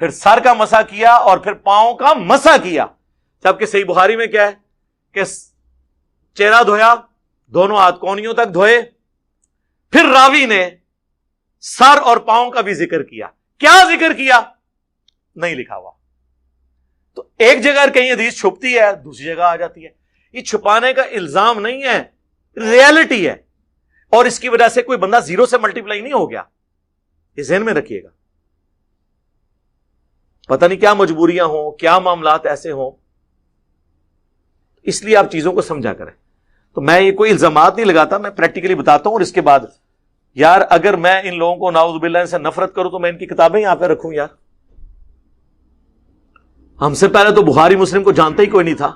پھر سر کا مسح کیا اور پھر پاؤں کا مسح کیا. جبکہ صحیح بخاری میں کیا ہے کہ چہرہ دھویا, دونوں ہاتھ کونیوں تک دھوئے, پھر راوی نے سر اور پاؤں کا بھی ذکر کیا. کیا ذکر کیا نہیں لکھا ہوا. تو ایک جگہ کہیں حدیث چھپتی ہے, دوسری جگہ آ جاتی ہے. یہ چھپانے کا الزام نہیں ہے, ریئلٹی ہے. اور اس کی وجہ سے کوئی بندہ زیرو سے ملٹیپلائی نہیں ہو گیا, یہ ذہن میں رکھیے گا. پتہ نہیں کیا مجبوریاں ہوں, کیا معاملات ایسے ہوں, اس لیے آپ چیزوں کو سمجھا کریں. تو میں یہ کوئی الزامات نہیں لگاتا, میں پریکٹیکلی بتاتا ہوں. اور اس کے بعد یار اگر میں ان لوگوں کو نعوذ باللہ سے نفرت کروں تو میں ان کی کتابیں یہاں پہ رکھوں یار. ہم سے پہلے تو بخاری مسلم کو جانتا ہی کوئی نہیں تھا.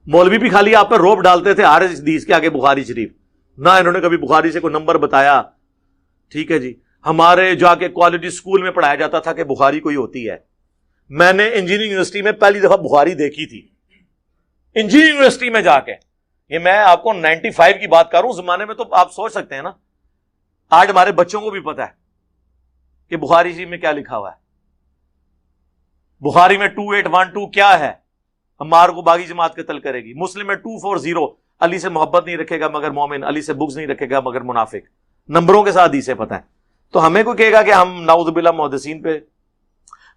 مولوی بھی خالی آپ پہ روب ڈالتے تھے ہر حدیث کے آگے بخاری شریف, نہ انہوں نے کبھی بخاری سے کوئی نمبر بتایا. ٹھیک ہے جی, ہمارے جا کے کوالٹی سکول میں پڑھایا جاتا تھا کہ بخاری کوئی ہوتی ہے, میں نے انجینئرنگ یونیورسٹی میں پہلی دفعہ بخاری دیکھی تھی، انجینئرنگ یونیورسٹی میں جا کے. یہ میں آپ کو 95 کی بات کر رہا ہوں. زمانے میں تو آپ سوچ سکتے ہیں نا، آج ہمارے بچوں کو بھی پتا ہے کہ بخاری شریف میں کیا لکھا ہوا ہے. بخاری میں 2812 کیا ہے؟ عمار کو باغی جماعت قتل کرے گی. مسلم میں 240 علی سے محبت نہیں رکھے گا مگر مومن، علی سے بغض نہیں رکھے گا مگر منافق. نمبروں کے ساتھ اسے پتہ ہے. تو ہمیں کوئی کہے گا کہ ہم نعوذ باللہ محدثین پہ.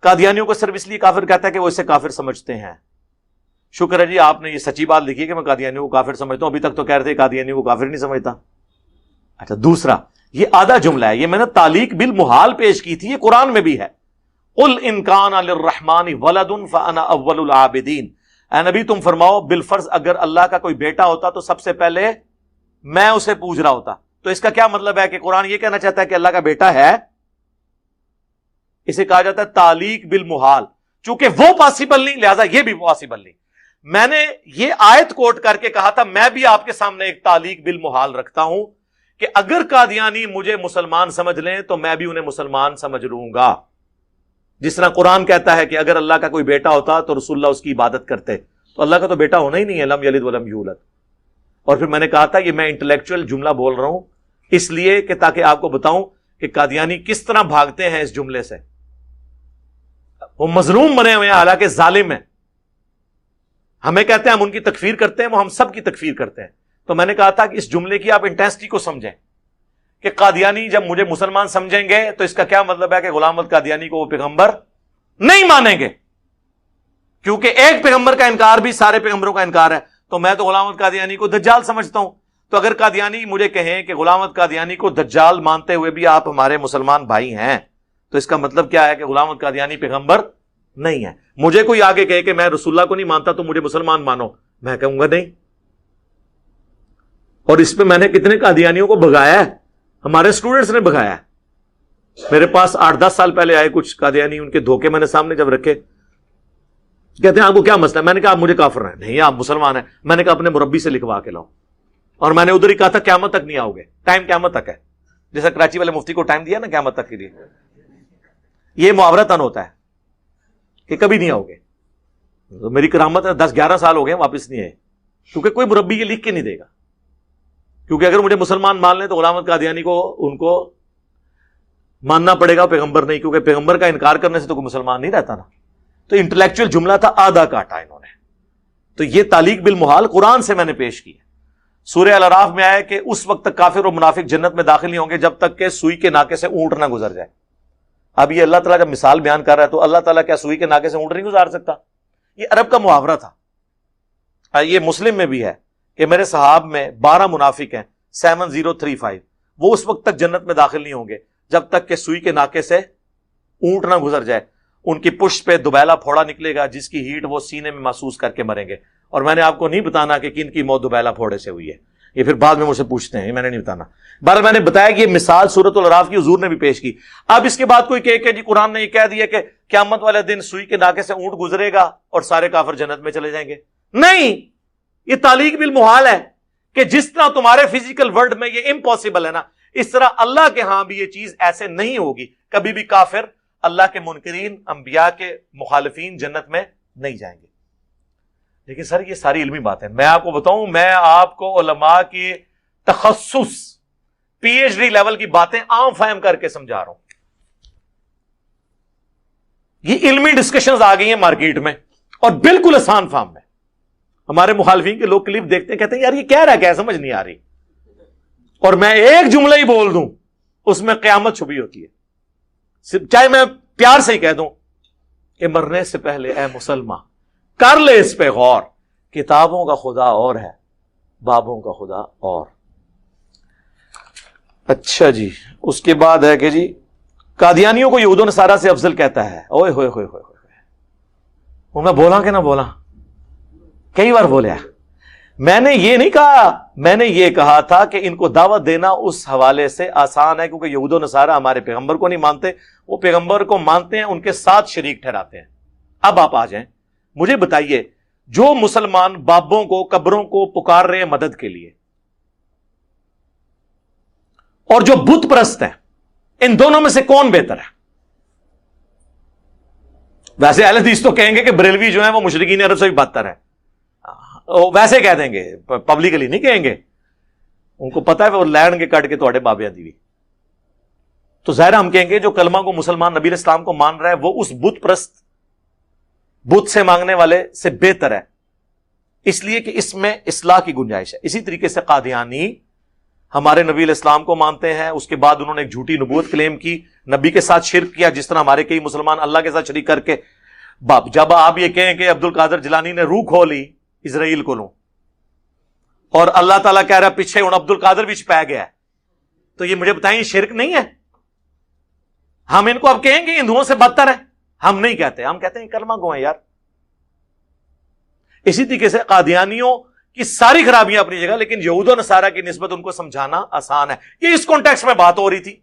قادیانیوں کو صرف اس لیے کافر کہتا ہے کہ وہ اسے کافر سمجھتے ہیں. شکر ہے جی آپ نے یہ سچی بات لکھی کہ میں قادیانیوں کو کافر سمجھتا ہوں. ابھی تک تو کہہ رہے تھے قادیانیوں کو کافر نہیں سمجھتا. اچھا دوسرا، یہ آدھا جملہ ہے، یہ میں نے تعلیق بالمحال پیش کی تھی، یہ قرآن میں بھی ہے. قل ان کان للرحمن ولد فانا اول العابدین. اے نبی تم فرماؤ بالفرض اگر اللہ کا کوئی بیٹا ہوتا تو سب سے پہلے میں اسے پوج رہا ہوتا. تو اس کا کیا مطلب ہے کہ قرآن یہ کہنا چاہتا ہے کہ اللہ کا بیٹا ہے؟ اسے کہا جاتا ہے تعلیق بالمحال. چونکہ وہ پاسبل نہیں لہذا یہ بھی پاسبل نہیں. میں نے یہ آیت کوٹ کر کے کہا تھا میں بھی آپ کے سامنے ایک تعلیق بالمحال رکھتا ہوں کہ اگر قادیانی مجھے مسلمان سمجھ لیں تو میں بھی انہیں مسلمان سمجھ لوں گا. جس طرح قرآن کہتا ہے کہ اگر اللہ کا کوئی بیٹا ہوتا تو رسول اللہ اس کی عبادت کرتے. تو اللہ کا تو بیٹا ہونا ہی نہیں ہے، لم یلد ولم یولد. اور پھر میں نے کہا تھا یہ میں انٹلیکچوئل جملہ بول رہا ہوں اس لیے کہ تاکہ آپ کو بتاؤں کہ قادیانی کس طرح بھاگتے ہیں اس جملے سے. وہ مظلوم بنے ہوئے ہیں حالانکہ ظالم ہیں. ہمیں کہتے ہیں ہم ان کی تکفیر کرتے ہیں، وہ ہم سب کی تکفیر کرتے ہیں. تو میں نے کہا تھا کہ اس جملے کی آپ انٹینسٹی کو سمجھیں کہ قادیانی جب مجھے مسلمان سمجھیں گے تو اس کا کیا مطلب ہے کہ غلام احمد قادیانی کو وہ پیغمبر نہیں مانیں گے. کیونکہ ایک پیغمبر کا انکار بھی سارے پیغمبروں کا انکار ہے. تو میں تو غلام احمد قادیانی کو دجال سمجھتا ہوں. تو اگر قادیانی مجھے کہیں کہ غلام احمد قادیانی کو دجال مانتے ہوئے بھی آپ ہمارے مسلمان بھائی ہیں تو اس کا مطلب کیا ہے کہ غلام احمد قادیانی پیغمبر نہیں ہے. مجھے کوئی آگے کہے کہ میں رسول اللہ کو نہیں مانتا تو مجھے مسلمان مانو، میں کہوں گا نہیں. اور اس پہ میں نے کتنے قادیانیوں کو بھگایا ہے، ہمارے اسٹوڈنٹس نے بھگایا ہے. میرے پاس 8-10 سال پہلے آئے کچھ قادیانی، ان کے دھوکے میں نے سامنے جب رکھے، کہتے ہیں آپ کو کیا مسئلہ ہے؟ میں نے کہا آپ مجھے کافر ہیں. نہیں آپ مسلمان ہیں. میں نے کہا اپنے مربی سے لکھوا کے لاؤ. اور میں نے ادھر ہی کہا تھا قیامت تک نہیں آؤ گے. ٹائم قیامت تک ہے، جیسا کراچی والے مفتی کو ٹائم دیا نا قیامت تک کے لیے. یہ محاورتاً ہوتا ہے کہ کبھی نہیں آؤ گے. تو میری کرامت ہے 10-11 سال ہو گئے واپس نہیں آئے، کیونکہ کوئی مربی یہ لکھ کے نہیں دے گا. کیونکہ اگر مجھے مسلمان مان لیں تو غلام احمد قادیانی کو ان کو ماننا پڑے گا پیغمبر نہیں، کیونکہ پیغمبر کا انکار کرنے سے تو کوئی مسلمان نہیں رہتا نا. تو انٹلیکچوئل جملہ تھا، آدھا کاٹا انہوں نے. تو یہ تعلیق بالمحال قرآن سے میں نے پیش کی ہے. سورہ الاعراف میں آیا کہ اس وقت تک کافر اور منافق جنت میں داخل نہیں ہوں گے جب تک کہ سوئی کے ناکے سے اونٹ نہ گزر جائے. اب یہ اللہ تعالیٰ جب مثال بیان کر رہا ہے تو اللہ تعالیٰ کیا سوئی کے ناکے سے اونٹ نہیں گزار سکتا؟ یہ عرب کا محاورہ تھا. یہ مسلم میں بھی ہے کہ میرے صحاب میں 12 منافق ہیں 7035، وہ اس وقت تک جنت میں داخل نہیں ہوں گے جب تک کہ سوئی کے ناکے سے اونٹ نہ گزر جائے. ان کی پشت پہ دوبیلا پھوڑا نکلے گا جس کی ہیٹ وہ سینے میں محسوس کر کے مریں گے. اور میں نے آپ کو نہیں بتانا کہ کن کی موت دوبیلا پھوڑے سے ہوئی ہے، یہ پھر بعد میں مجھ سے پوچھتے ہیں، یہ میں نے نہیں بتانا. بہرحال میں نے بتایا کہ یہ مثال سورۃ الاعراف کی حضور نے بھی پیش کی. اب اس کے بعد کوئی کہے کہ جی قرآن نے یہ کہہ دیا کہ قیامت والے دن سوئی کے ناکے سے اونٹ گزرے گا اور سارے کافر جنت میں چلے جائیں گے. نہیں، یہ تعلیق بالمحال ہے کہ جس طرح تمہارے فزیکل ورلڈ میں یہ امپاسبل ہے نا، اس طرح اللہ کے ہاں بھی یہ چیز ایسے نہیں ہوگی. کبھی بھی کافر، اللہ کے منکرین، انبیاء کے مخالفین جنت میں نہیں جائیں گے. لیکن سر یہ ساری علمی باتیں میں آپ کو بتاؤں، میں آپ کو علماء کی تخصص PhD لیول کی باتیں عام فہم کر کے سمجھا رہا ہوں. یہ علمی ڈسکشنز آ گئی ہیں مارکیٹ میں اور بالکل آسان فارم میں. ہمارے مخالفین کے لوگ کلپ دیکھتے ہیں کہتے ہیں یار یہ کہہ رہا ہے کیا، سمجھ نہیں آ رہی. اور میں ایک جملہ ہی بول دوں اس میں قیامت چھپی ہوتی ہے. چاہے میں پیار سے ہی کہہ دوں کہ مرنے سے پہلے اے مسلمان کر لے اس پہ غور، کتابوں کا خدا اور ہے، بابوں کا خدا اور. اچھا جی، اس کے بعد ہے کہ جی قادیانیوں کو یہود و نصارہ سے افضل کہتا ہے. اوئے ہوئے ہوئے ہوئے ہوئے، وہ میں بولا کہ نہ بولا، کئی بار بولیا. میں نے یہ نہیں کہا، میں نے یہ کہا تھا کہ ان کو دعوت دینا اس حوالے سے آسان ہے کیونکہ یہود و نصارہ ہمارے پیغمبر کو نہیں مانتے، وہ پیغمبر کو مانتے ہیں، ان کے ساتھ شریک ٹھہراتے ہیں. اب آپ آ جائیں، مجھے بتائیے جو مسلمان بابوں کو، قبروں کو پکار رہے ہیں مدد کے لیے اور جو بت پرست ہیں، ان دونوں میں سے کون بہتر ہے؟ ویسے اہل حدیث تو کہیں گے کہ بریلوی جو ہیں وہ مشرکین عرب سے بھی بدتر ہے، ویسے کہہ دیں گے، پبلکلی نہیں کہیں گے، ان کو پتا ہے وہ لینڈ کے کٹ کے تھوڑے بابے دی ہوئی. تو ظاہر ہم کہیں گے جو کلمہ کو مسلمان نبی علیہ السلام کو مان رہا ہے وہ اس بت پرست، بت سے مانگنے والے سے بہتر ہے، اس لیے کہ اس میں اصلاح کی گنجائش ہے. اسی طریقے سے قادیانی ہمارے نبی علیہ السلام کو مانتے ہیں، اس کے بعد انہوں نے ایک جھوٹی نبوت کلیم کی، نبی کے ساتھ شرک کیا، جس طرح ہمارے کئی مسلمان اللہ کے ساتھ شریک کر کے. جب آپ یہ کہیں کہ عبد القادر جیلانی نے روح کھو لی اسرائیل کو لوں، اور اللہ تعالیٰ کہہ رہا پیچھے ہوں عبد القادر بھی چھپا گیا ہے، تو یہ مجھے بتائیں یہ شرک نہیں ہے؟ ہم ان کو اب کہیں گے ہندوؤں سے بدتر ہے؟ ہم نہیں کہتے، ہم کہتے ہیں کلمہ گو ہیں یار. اسی طریقے سے قادیانیوں کی ساری خرابیاں اپنی جگہ، لیکن یہود و نصارہ کی نسبت ان کو سمجھانا آسان ہے. یہ اس کانٹیکسٹ میں بات ہو رہی تھی،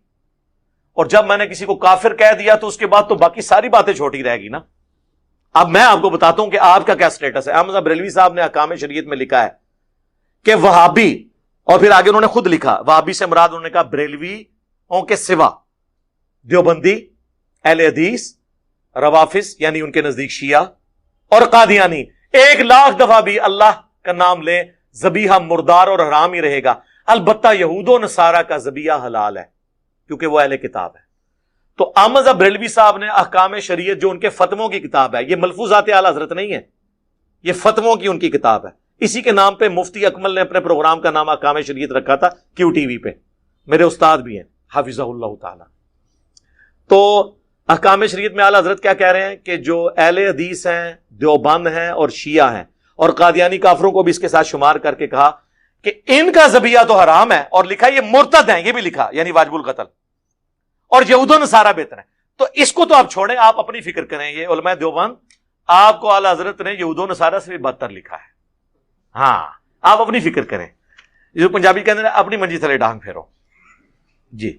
اور جب میں نے کسی کو کافر کہہ دیا تو اس کے بعد تو باقی ساری باتیں چھوٹی رہ گی نا. اب میں آپ کو بتاتا ہوں کہ آپ کا کیا سٹیٹس ہے. احمد بریلوی صاحب نے احکام شریعت میں لکھا ہے کہ وہابی، اور پھر آگے انہوں نے خود لکھا وہابی سے مراد انہوں نے کہا بریلویوں کے سوا دیوبندی، اہل حدیث، روافظ یعنی ان کے نزدیک شیعہ، اور قادیانی. 1,00,000 دفعہ بھی اللہ کا نام لیں ذبیحہ مردار اور حرام ہی رہے گا. البتہ یہود و نصارہ کا ذبیحہ حلال ہے کیونکہ وہ اہل کتاب ہے. تو احمد بریلوی صاحب نے احکام شریعت جو ان کے فتووں کی کتاب ہے، یہ ملفوظات اعلی حضرت نہیں ہے، یہ فتووں کی ان کی کتاب ہے. اسی کے نام پہ مفتی اکمل نے اپنے پروگرام کا نام احکام شریعت رکھا تھا کیو ٹی وی پہ. میرے استاد بھی ہیں حافظہ اللہ تعالی. تو احکام شریعت میں اعلی حضرت کیا کہہ رہے ہیں کہ جو اہل حدیث ہیں، دیوبند ہیں اور شیعہ ہیں، اور قادیانی کافروں کو بھی اس کے ساتھ شمار کر کے کہا کہ ان کا ذبیحہ تو حرام ہے، اور لکھا یہ مرتد ہیں، یہ بھی لکھا یعنی واجب القتل، اور یہود و نصارہ بہتر ہیں. تو اس کو تو آپ چھوڑیں، آپ اپنی فکر کریں. یہ علماء دیوبند آپ کو اعلی حضرت نے یہود و نصارہ سے بھی بدتر لکھا ہے. ہاں آپ اپنی فکر کریں، جو پنجابی کہتے ہیں اپنی منجی تھلے ڈانگ پھیرو. جی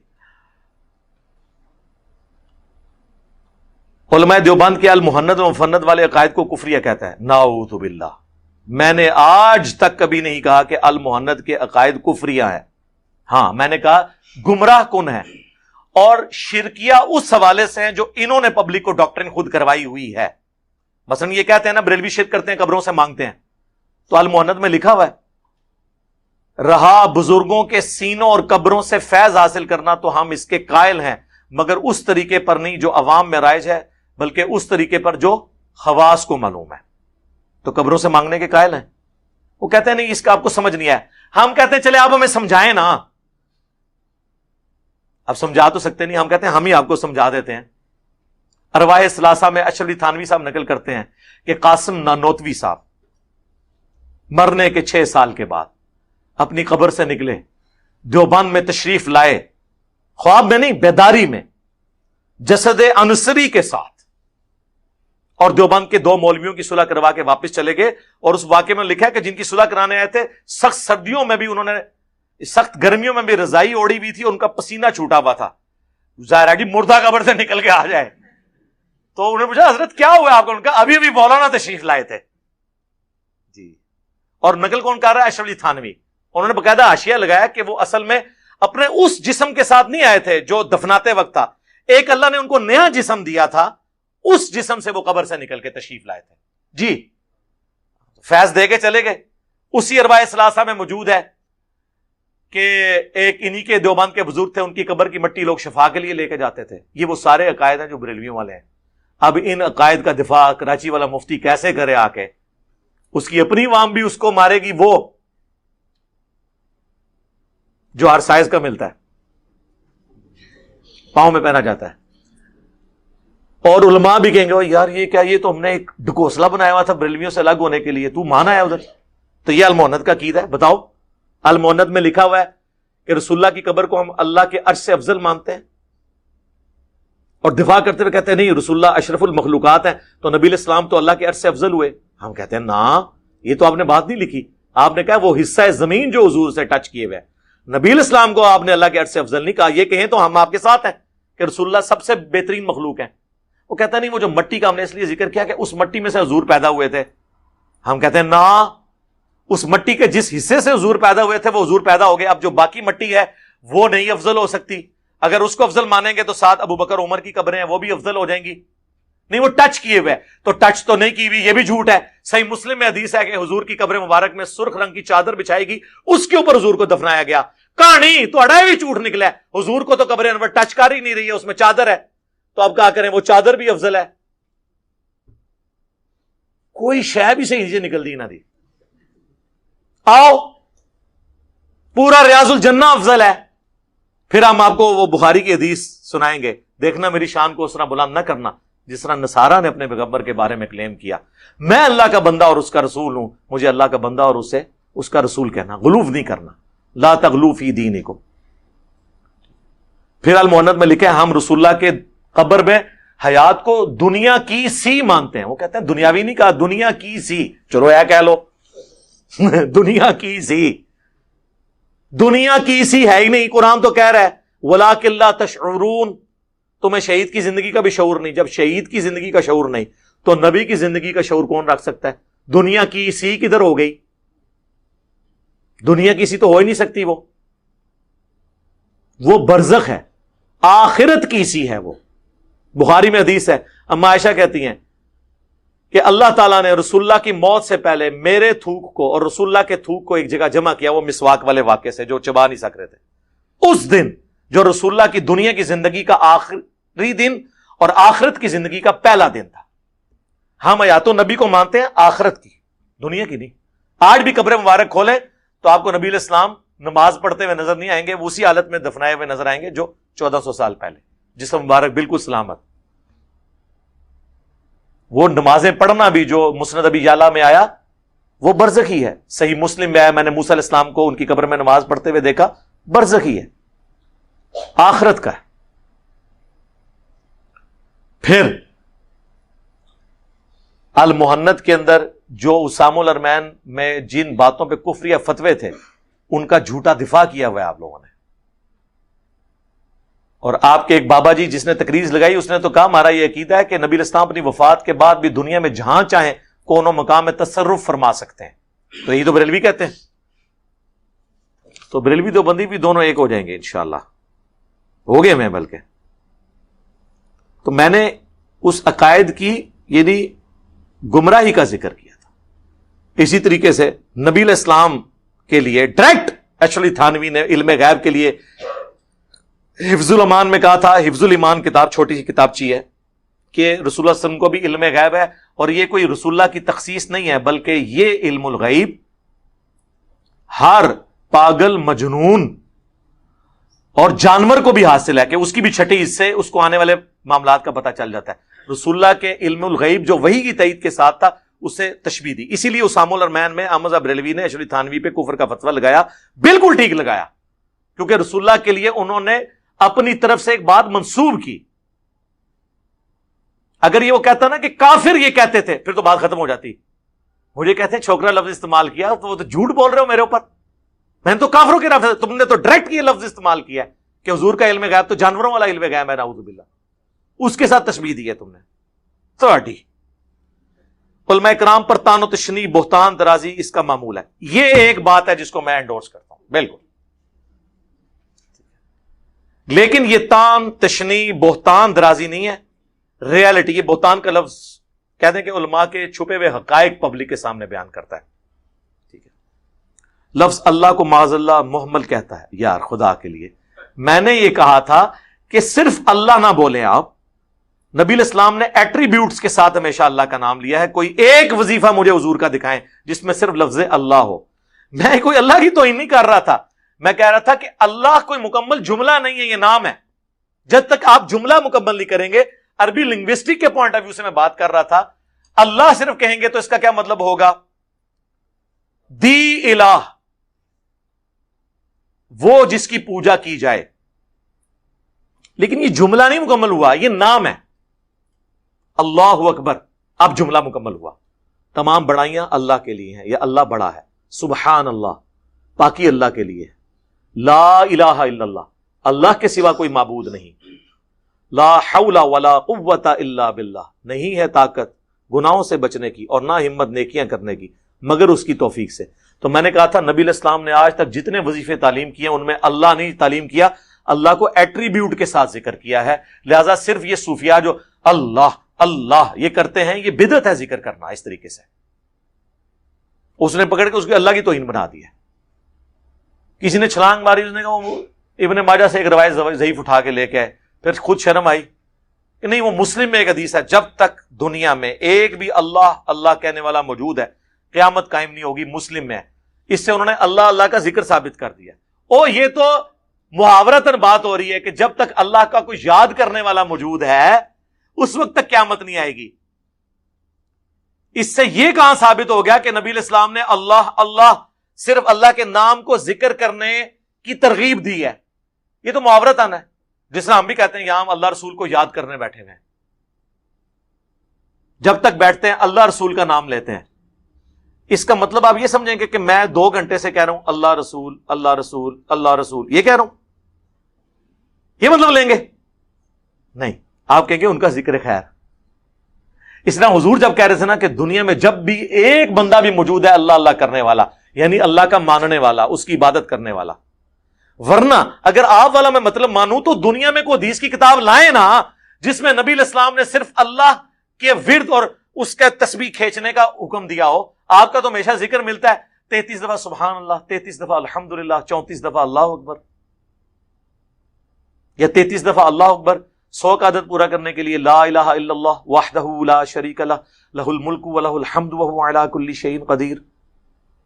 علماء دیوبند کے المحند و مفند والے عقائد کو کفریہ کہتا ہے. نعوذ باللہ، میں نے آج تک کبھی نہیں کہا کہ المحند کے عقائد کفریہ ہیں. ہاں میں نے کہا گمراہ کن ہے، اور شرکیہ اس حوالے سے ہیں جو انہوں نے پبلک کو ڈاکٹرن خود کروائی ہوئی ہے. مثلا یہ کہتے ہیں نا بریلوی شرک کرتے ہیں، قبروں سے مانگتے ہیں، تو المحند میں لکھا ہوا ہے رہا بزرگوں کے سینوں اور قبروں سے فیض حاصل کرنا تو ہم اس کے قائل ہیں، مگر اس طریقے پر نہیں جو عوام میں رائج ہے، بلکہ اس طریقے پر جو خواص کو معلوم ہے. تو قبروں سے مانگنے کے قائل ہیں. وہ کہتے ہیں نہیں اس کا آپ کو سمجھ نہیں آیا. ہم کہتے ہیں چلے آپ ہمیں سمجھائیں نا. اب سمجھا تو سکتے نہیں، ہم کہتے ہیں ہم ہی آپ کو سمجھا دیتے ہیں. ارواح ثلاثہ میں اشرف علی تھانوی صاحب نقل کرتے ہیں کہ قاسم نانوتوی صاحب مرنے کے 6 سال کے بعد اپنی قبر سے نکلے، دیوبند میں تشریف لائے، خواب میں نہیں بیداری میں، جسد انصری کے ساتھ، اور دیوبند کے 2 مولویوں کی صلح کروا کے واپس چلے گئے. اور اس واقعے میں لکھا ہے کہ جن کی صلح کرانے آئے تھے سخت سردیوں میں بھی انہوں نے، سخت گرمیوں میں بھی رضائی اوڑی ہوئی تھی، ان کا پسینہ چھوٹا ہوا تھا. ظاہر ہے کہ مردہ قبر سے نکل کے آ جائے. تو انہوں نے پوچھا حضرت کیا ہوا آپ کو؟ ان کا ابھی ابھی مولانا تشریف لائے تھے. جی اور نقل کون کر رہا ہے؟ اشرف علی تھانوی. انہوں نے باقاعدہ حاشیہ لگایا کہ وہ اصل میں اپنے اس جسم کے ساتھ نہیں آئے تھے جو دفناتے وقت تھا، ایک اللہ نے ان کو نیا جسم دیا تھا، اس جسم سے وہ قبر سے نکل کے تشریف لائے تھے. جی فیض دے کے چلے گئے. اسی ارواح ثلاثہ میں موجود ہے کہ ایک انہی کے دیوبند کے بزرگ تھے، ان کی قبر کی مٹی لوگ شفا کے لیے لے کے جاتے تھے. یہ وہ سارے عقائد ہیں جو بریلویوں والے ہیں. اب ان عقائد کا دفاع کراچی والا مفتی کیسے کرے آ کے؟ اس کی اپنی عوام بھی اس کو مارے گی، وہ جو ہر سائز کا ملتا ہے، پاؤں میں پہنا جاتا ہے. اور علماء بھی کہیں گے یار یہ کیا، یہ تو ہم نے ایک ڈھکوسلا بنایا ہوا تھا بریلویوں سے الگ ہونے کے لیے، تو مانا ہے ادھر. تو یہ المحند کا عقیدہ ہے. بتاؤ المحند میں لکھا ہوا ہے کہ رسول اللہ کی قبر کو ہم اللہ کے عرش سے افضل مانتے ہیں، اور دفاع کرتے ہوئے کہتے ہیں نہیں رسول اللہ اشرف المخلوقات ہیں، تو نبی علیہ السلام تو اللہ کے عرش سے افضل ہوئے. ہم کہتے ہیں نا یہ تو آپ نے بات نہیں لکھی. آپ نے کہا وہ حصہ زمین جو حضور سے ٹچ کیے ہوئے، نبی علیہ السلام کو آپ نے اللہ کے عرش سے افضل نہیں کہا. یہ کہیں تو ہم آپ کے ساتھ ہیں کہ رسول اللہ سب سے بہترین مخلوق ہیں. وہ کہتا نہیں وہ جو مٹی کا ہم نے اس لیے ذکر کیا کہ اس مٹی میں سے حضور پیدا ہوئے تھے. ہم کہتے ہیں نا اس مٹی کے جس حصے سے حضور پیدا ہوئے تھے وہ حضور پیدا ہو گئے. اب جو باقی مٹی ہے وہ نہیں افضل ہو سکتی. اگر اس کو افضل مانیں گے تو ساتھ ابو بکر عمر کی قبریں ہیں وہ بھی افضل ہو جائیں گی. نہیں وہ ٹچ کیے ہوئے, تو ٹچ تو نہیں کی ہوئی, یہ بھی جھوٹ ہے. صحیح مسلم میں حدیث ہے کہ حضور کی قبر مبارک میں سرخ رنگ کی چادر بچھائی گی, اس کے اوپر حضور کو دفنایا گیا. کہانی تو اڑا بھی جھوٹ نکلا ہے, حضور کو تو قبر انور ٹچ کر ہی نہیں رہی ہے, اس میں چادر ہے. تو اب کیا کریں, وہ چادر بھی افضل ہے. کوئی شے بھی صحیح سے نکل دی نہ دی. آؤ پورا ریاض الجنہ افضل ہے. پھر ہم آپ کو وہ بخاری کی حدیث سنائیں گے. دیکھنا میری شان کو اس طرح بلند نہ کرنا جس طرح نصارہ نے اپنے پیغمبر کے بارے میں کلیم کیا. میں اللہ کا بندہ اور اس کا رسول ہوں, مجھے اللہ کا بندہ اور اسے اس کا رسول کہنا, غلوف نہیں کرنا. لا تغلو فی دینکم. پھر المؤنث میں لکھے ہم رسول اللہ کے قبر میں حیات کو دنیا کی سی مانتے ہیں. وہ کہتے ہیں دنیاوی نہیں کہا, دنیا کی سی. چلو اے کہہ لو دنیا کی سی, دنیا کی سی ہے ہی نہیں. قرآن تو کہہ رہا ہے وَلَٰكِن لَا تَشْعُرُونَ, تمہیں شہید کی زندگی کا بھی شعور نہیں. جب شہید کی زندگی کا شعور نہیں تو نبی کی زندگی کا شعور کون رکھ سکتا ہے؟ دنیا کی سی کدھر ہو گئی؟ دنیا کی سی تو ہو ہی نہیں سکتی. وہ برزخ ہے, آخرت کی سی ہے. وہ بخاری میں حدیث ہے, اما عائشہ کہتی ہیں کہ اللہ تعالیٰ نے رسول اللہ کی موت سے پہلے میرے تھوک کو اور رسول اللہ کے تھوک کو ایک جگہ جمع کیا, وہ مسواک والے واقعے سے جو چبا نہیں سک رہے تھے. اس دن جو رسول اللہ کی دنیا کی زندگی کا آخری دن اور آخرت کی زندگی کا پہلا دن تھا. ہم حیات نبی کو مانتے ہیں, آخرت کی, دنیا کی نہیں. آج بھی قبر مبارک کھولیں تو آپ کو نبی علیہ السلام نماز پڑھتے ہوئے نظر نہیں آئیں گے, وہ اسی حالت میں دفنائے ہوئے نظر آئیں گے جو 1400 سال پہلے, جسم مبارک بالکل سلامت. وہ نمازیں پڑھنا بھی جو مسند ابی یعلا میں آیا وہ برزخی ہے. صحیح مسلم میں آیا, میں نے موسیٰ علیہ السلام کو ان کی قبر میں نماز پڑھتے ہوئے دیکھا, برزخی ہے, آخرت کا ہے. پھر المحنت کے اندر جو اسام الارمین میں جن باتوں پہ کفریہ فتوے تھے ان کا جھوٹا دفاع کیا ہوا ہے آپ لوگوں نے. اور آپ کے ایک بابا جی جس نے تقریر لگائی اس نے تو کہا ہمارا یہ عقیدہ ہے کہ نبی علیہ السلام اپنی وفات کے بعد بھی دنیا میں جہاں چاہیں کونوں مقام میں تصرف فرما سکتے ہیں. تو یہی تو بریلوی کہتے ہیں. تو بریلوی تو بندی بھی دونوں ایک ہو جائیں گے انشاءاللہ, ہو گئے میں بلکہ. تو میں نے اس عقائد کی یعنی گمراہی کا ذکر کیا تھا. اسی طریقے سے نبی علیہ السلام کے لیے ڈائریکٹ ایکچولی تھانوی نے علم غیب کے لیے حفظ الامان میں کہا تھا, حفظ الایمان کتاب چھوٹی سی کتابچی ہے, کہ رسول اللہ صلی اللہ علیہ وسلم کو بھی علم غیب ہے, اور یہ کوئی رسول اللہ کی تخصیص نہیں ہے بلکہ یہ علم الغیب ہر پاگل مجنون اور جانور کو بھی حاصل ہے, کہ اس کی بھی چھٹی حصے اس کو آنے والے معاملات کا پتہ چل جاتا ہے. رسول اللہ کے علم الغیب جو وحی کی تائید کے ساتھ تھا اسے تشبیہ دی. اسی لیے اسام الارمین میں احمد بریلوی نے ایشوری تھانوی پہ کفر کا فتویٰ لگایا, بالکل ٹھیک لگایا, کیونکہ رسول اللہ کے لیے انہوں نے اپنی طرف سے ایک بات منسوب کی. اگر یہ وہ کہتا نا کہ کافر یہ کہتے تھے پھر تو بات ختم ہو جاتی. مجھے کہتے ہیں چھوکرا لفظ استعمال کیا, تو وہ تو جھوٹ بول رہے ہو میرے اوپر, میں نے تو کافروں کے لفظ, تم نے تو ڈائریکٹ یہ لفظ استعمال کیا ہے کہ حضور کا علم غیب تو جانوروں والا علم غیب ہے, نعوذ باللہ, اس کے ساتھ تشبیہ دی ہے تم نے. تھرٹی علماء کرام پر تان و تشنیع بہتان درازی اس کا معمول ہے. یہ ایک بات ہے جس کو میں انڈورس کرتا ہوں بالکل. لیکن یہ تان تشنیع بہتان درازی نہیں ہے, ریالٹی. یہ بہتان کا لفظ کہتے ہیں کہ علماء کے چھپے ہوئے حقائق پبلک کے سامنے بیان کرتا ہے. ٹھیک ہے, لفظ اللہ کو معاذ اللہ محمل کہتا ہے. یار خدا کے لیے میں نے یہ کہا تھا کہ صرف اللہ نہ بولیں آپ. نبی علیہ السلام نے ایٹریبیوٹس کے ساتھ ہمیشہ اللہ کا نام لیا ہے. کوئی ایک وظیفہ مجھے حضور کا دکھائیں جس میں صرف لفظ اللہ ہو. میں کوئی اللہ کی توہین نہیں کر رہا تھا, میں کہہ رہا تھا کہ اللہ کوئی مکمل جملہ نہیں ہے, یہ نام ہے. جب تک آپ جملہ مکمل نہیں کریں گے, عربی لنگوسٹک کے پوائنٹ آف ویو سے میں بات کر رہا تھا, اللہ صرف کہیں گے تو اس کا کیا مطلب ہوگا؟ دی الہ, وہ جس کی پوجا کی جائے. لیکن یہ جملہ نہیں مکمل ہوا, یہ نام ہے. اللہ اکبر, اب جملہ مکمل ہوا. تمام بڑائیاں اللہ کے لیے ہیں, یہ اللہ بڑا ہے. سبحان اللہ, پاکی اللہ کے لیے. لا الہ الا اللہ, اللہ کے سوا کوئی معبود نہیں. لا حول ولا قوت الا باللہ, نہیں ہے طاقت گناہوں سے بچنے کی اور نہ ہمت نیکیاں کرنے کی مگر اس کی توفیق سے. تو میں نے کہا تھا نبی علیہ السلام نے آج تک جتنے وظیفے تعلیم کیے ان میں اللہ نہیں تعلیم کیا, اللہ کو ایٹریبیوٹ کے ساتھ ذکر کیا ہے. لہذا صرف یہ صوفیہ جو اللہ اللہ یہ کرتے ہیں، یہ بدعت ہے ذکر کرنا اس طریقے سے. اس نے پکڑ کے اس کو اللہ کی توہین بنا دی ہے. کسی نے چھلانگ ماری، اس نے کہا وہ ابن ماجہ سے ایک روایت ضعیف اٹھا کے لے کے آئے، پھر خود شرم آئی کہ نہیں وہ مسلم میں ایک حدیث ہے، جب تک دنیا میں ایک بھی اللہ اللہ کہنے والا موجود ہے قیامت قائم نہیں ہوگی. مسلم میں اس سے انہوں نے اللہ اللہ کا ذکر ثابت کر دیا. او یہ تو محاورتاً بات ہو رہی ہے کہ جب تک اللہ کا کوئی یاد کرنے والا موجود ہے اس وقت تک قیامت نہیں آئے گی. اس سے یہ کہاں ثابت ہو گیا کہ نبی علیہ السلام نے اللہ اللہ صرف اللہ کے نام کو ذکر کرنے کی ترغیب دی ہے؟ یہ تو محاورتاً ہے، جس طرح ہم بھی کہتے ہیں یہاں ہم اللہ رسول کو یاد کرنے بیٹھے ہوئے ہیں. جب تک بیٹھتے ہیں اللہ رسول کا نام لیتے ہیں. اس کا مطلب آپ یہ سمجھیں گے کہ میں 2 گھنٹے سے کہہ رہا ہوں اللہ رسول اللہ رسول اللہ رسول، یہ کہہ رہا ہوں، یہ مطلب لیں گے؟ نہیں، آپ کہیں گے ان کا ذکر خیر. اس طرح حضور جب کہہ رہے تھے نا کہ دنیا میں جب بھی ایک بندہ بھی موجود ہے اللہ اللہ کرنے والا، یعنی اللہ کا ماننے والا، اس کی عبادت کرنے والا. ورنہ اگر آپ والا میں مطلب مانوں تو دنیا میں کوئی حدیث کی کتاب لائیں نا جس میں نبی علیہ السلام نے صرف اللہ کے ورد اور اس کا تسبیح کھینچنے کا حکم دیا ہو. آپ کا تو ہمیشہ ذکر ملتا ہے 33 دفعہ سبحان اللہ، 33 دفعہ الحمدللہ، 34 دفعہ اللہ اکبر، یا 33 دفعہ اللہ اکبر 100 کا عدد پورا کرنے کے لیے لا الہ الا اللہ وحدہ لا شریک لہ لہ الملک ولہ الحمد وہو علی کل شیء قدیر.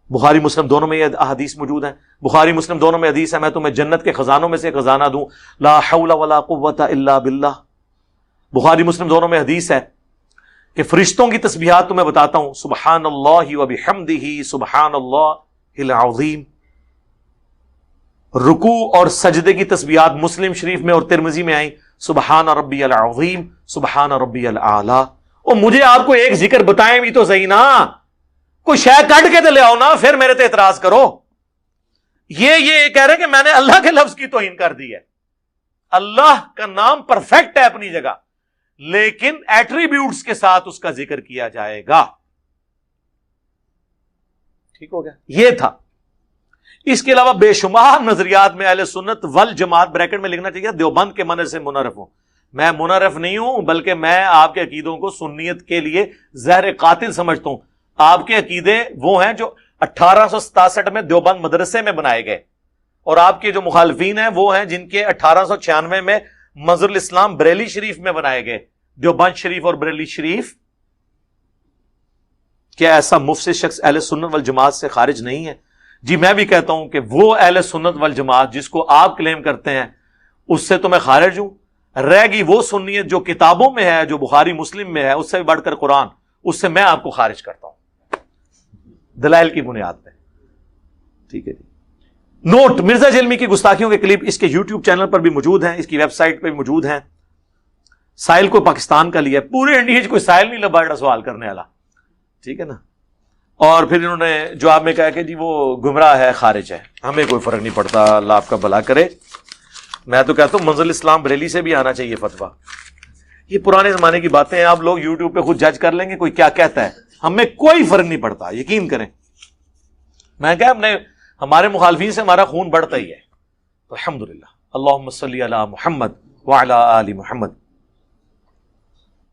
بخاری مسلم دونوں میں یہ احادیث موجود ہیں. بخاری مسلم دونوں میں حدیث ہے میں تمہیں جنت کے خزانوں میں سے ایک خزانہ دوں، لا حول ولا قوت الا باللہ. بخاری مسلم دونوں میں حدیث ہے کہ فرشتوں کی تسبیحات تمہیں بتاتا ہوں، سبحان اللہ وبحمدہ سبحان اللہ العظیم. رکوع اور سجدے کی تسبیحات مسلم شریف میں اور ترمذی میں آئیں، سبحان ربی العظیم سبحان ربی الاعلی. اور مجھے آپ کو ایک ذکر بتائیں بھی تو صحیح نا، کوئی شے کٹ کے تو لے آؤ نا، پھر میرے تے اعتراض کرو. یہ کہہ رہے کہ میں نے اللہ کے لفظ کی توہین کر دی ہے. اللہ کا نام پرفیکٹ ہے اپنی جگہ، لیکن ایٹریبیوٹس کے ساتھ اس کا ذکر کیا جائے گا. ٹھیک ہو گیا؟ یہ تھا. اس کے علاوہ بے شمار نظریات میں اہل سنت والجماعت بریکٹ میں لکھنا چاہیے دیوبند کے منہج سے منحرف ہوں. میں منحرف نہیں ہوں، بلکہ میں آپ کے عقیدوں کو سنیت کے لیے زہر قاتل سمجھتا ہوں. آپ کے عقیدے وہ ہیں جو 1867 میں دیوبند مدرسے میں بنائے گئے، اور آپ کے جو مخالفین ہیں وہ ہیں جن کے 1896 میں منظر الاسلام بریلی شریف میں بنائے گئے. دیوبند شریف اور بریلی شریف، کیا ایسا مفسد شخص اہل سنت والجماعت سے خارج نہیں ہے؟ جی میں بھی کہتا ہوں کہ وہ اہل سنت والجماعت جس کو آپ کلیم کرتے ہیں اس سے تو میں خارج ہوں. رہ گئی وہ سنیت جو کتابوں میں ہے، جو بخاری مسلم میں ہے، اس سے بھی بڑھ کر قرآن، اس سے میں آپ کو خارج کرتا ہوں دلائل کی بنیاد پہ. ٹھیک ہے جی. نوٹ: مرزا جلمی کی گستاخیوں کے کلپ اس کے یوٹیوب چینل پر بھی موجود ہیں، اس کی ویب سائٹ پہ بھی موجود ہیں. سائل کو پاکستان کا لیا، پورے انڈیا کوئی سائل نہیں لبا ایڈا سوال کرنے والا. ٹھیک ہے نا. اور پھر انہوں نے جواب میں کہا کہ جی وہ گمراہ ہے، خارج ہے، ہمیں کوئی فرق نہیں پڑتا، اللہ آپ کا بھلا کرے. میں تو کہتا ہوں منزل اسلام بریلی سے بھی آنا چاہیے فتویٰ. یہ پرانے زمانے کی باتیں ہیں، آپ لوگ یوٹیوب پہ خود جج کر لیں گے کوئی کیا کہتا ہے، ہمیں کوئی فرق نہیں پڑتا، یقین کریں. میں کہا ہمارے مخالفین سے ہمارا خون بڑھتا ہی ہے. الحمدللہ. اللہم صلی علی محمد وعلی آل محمد.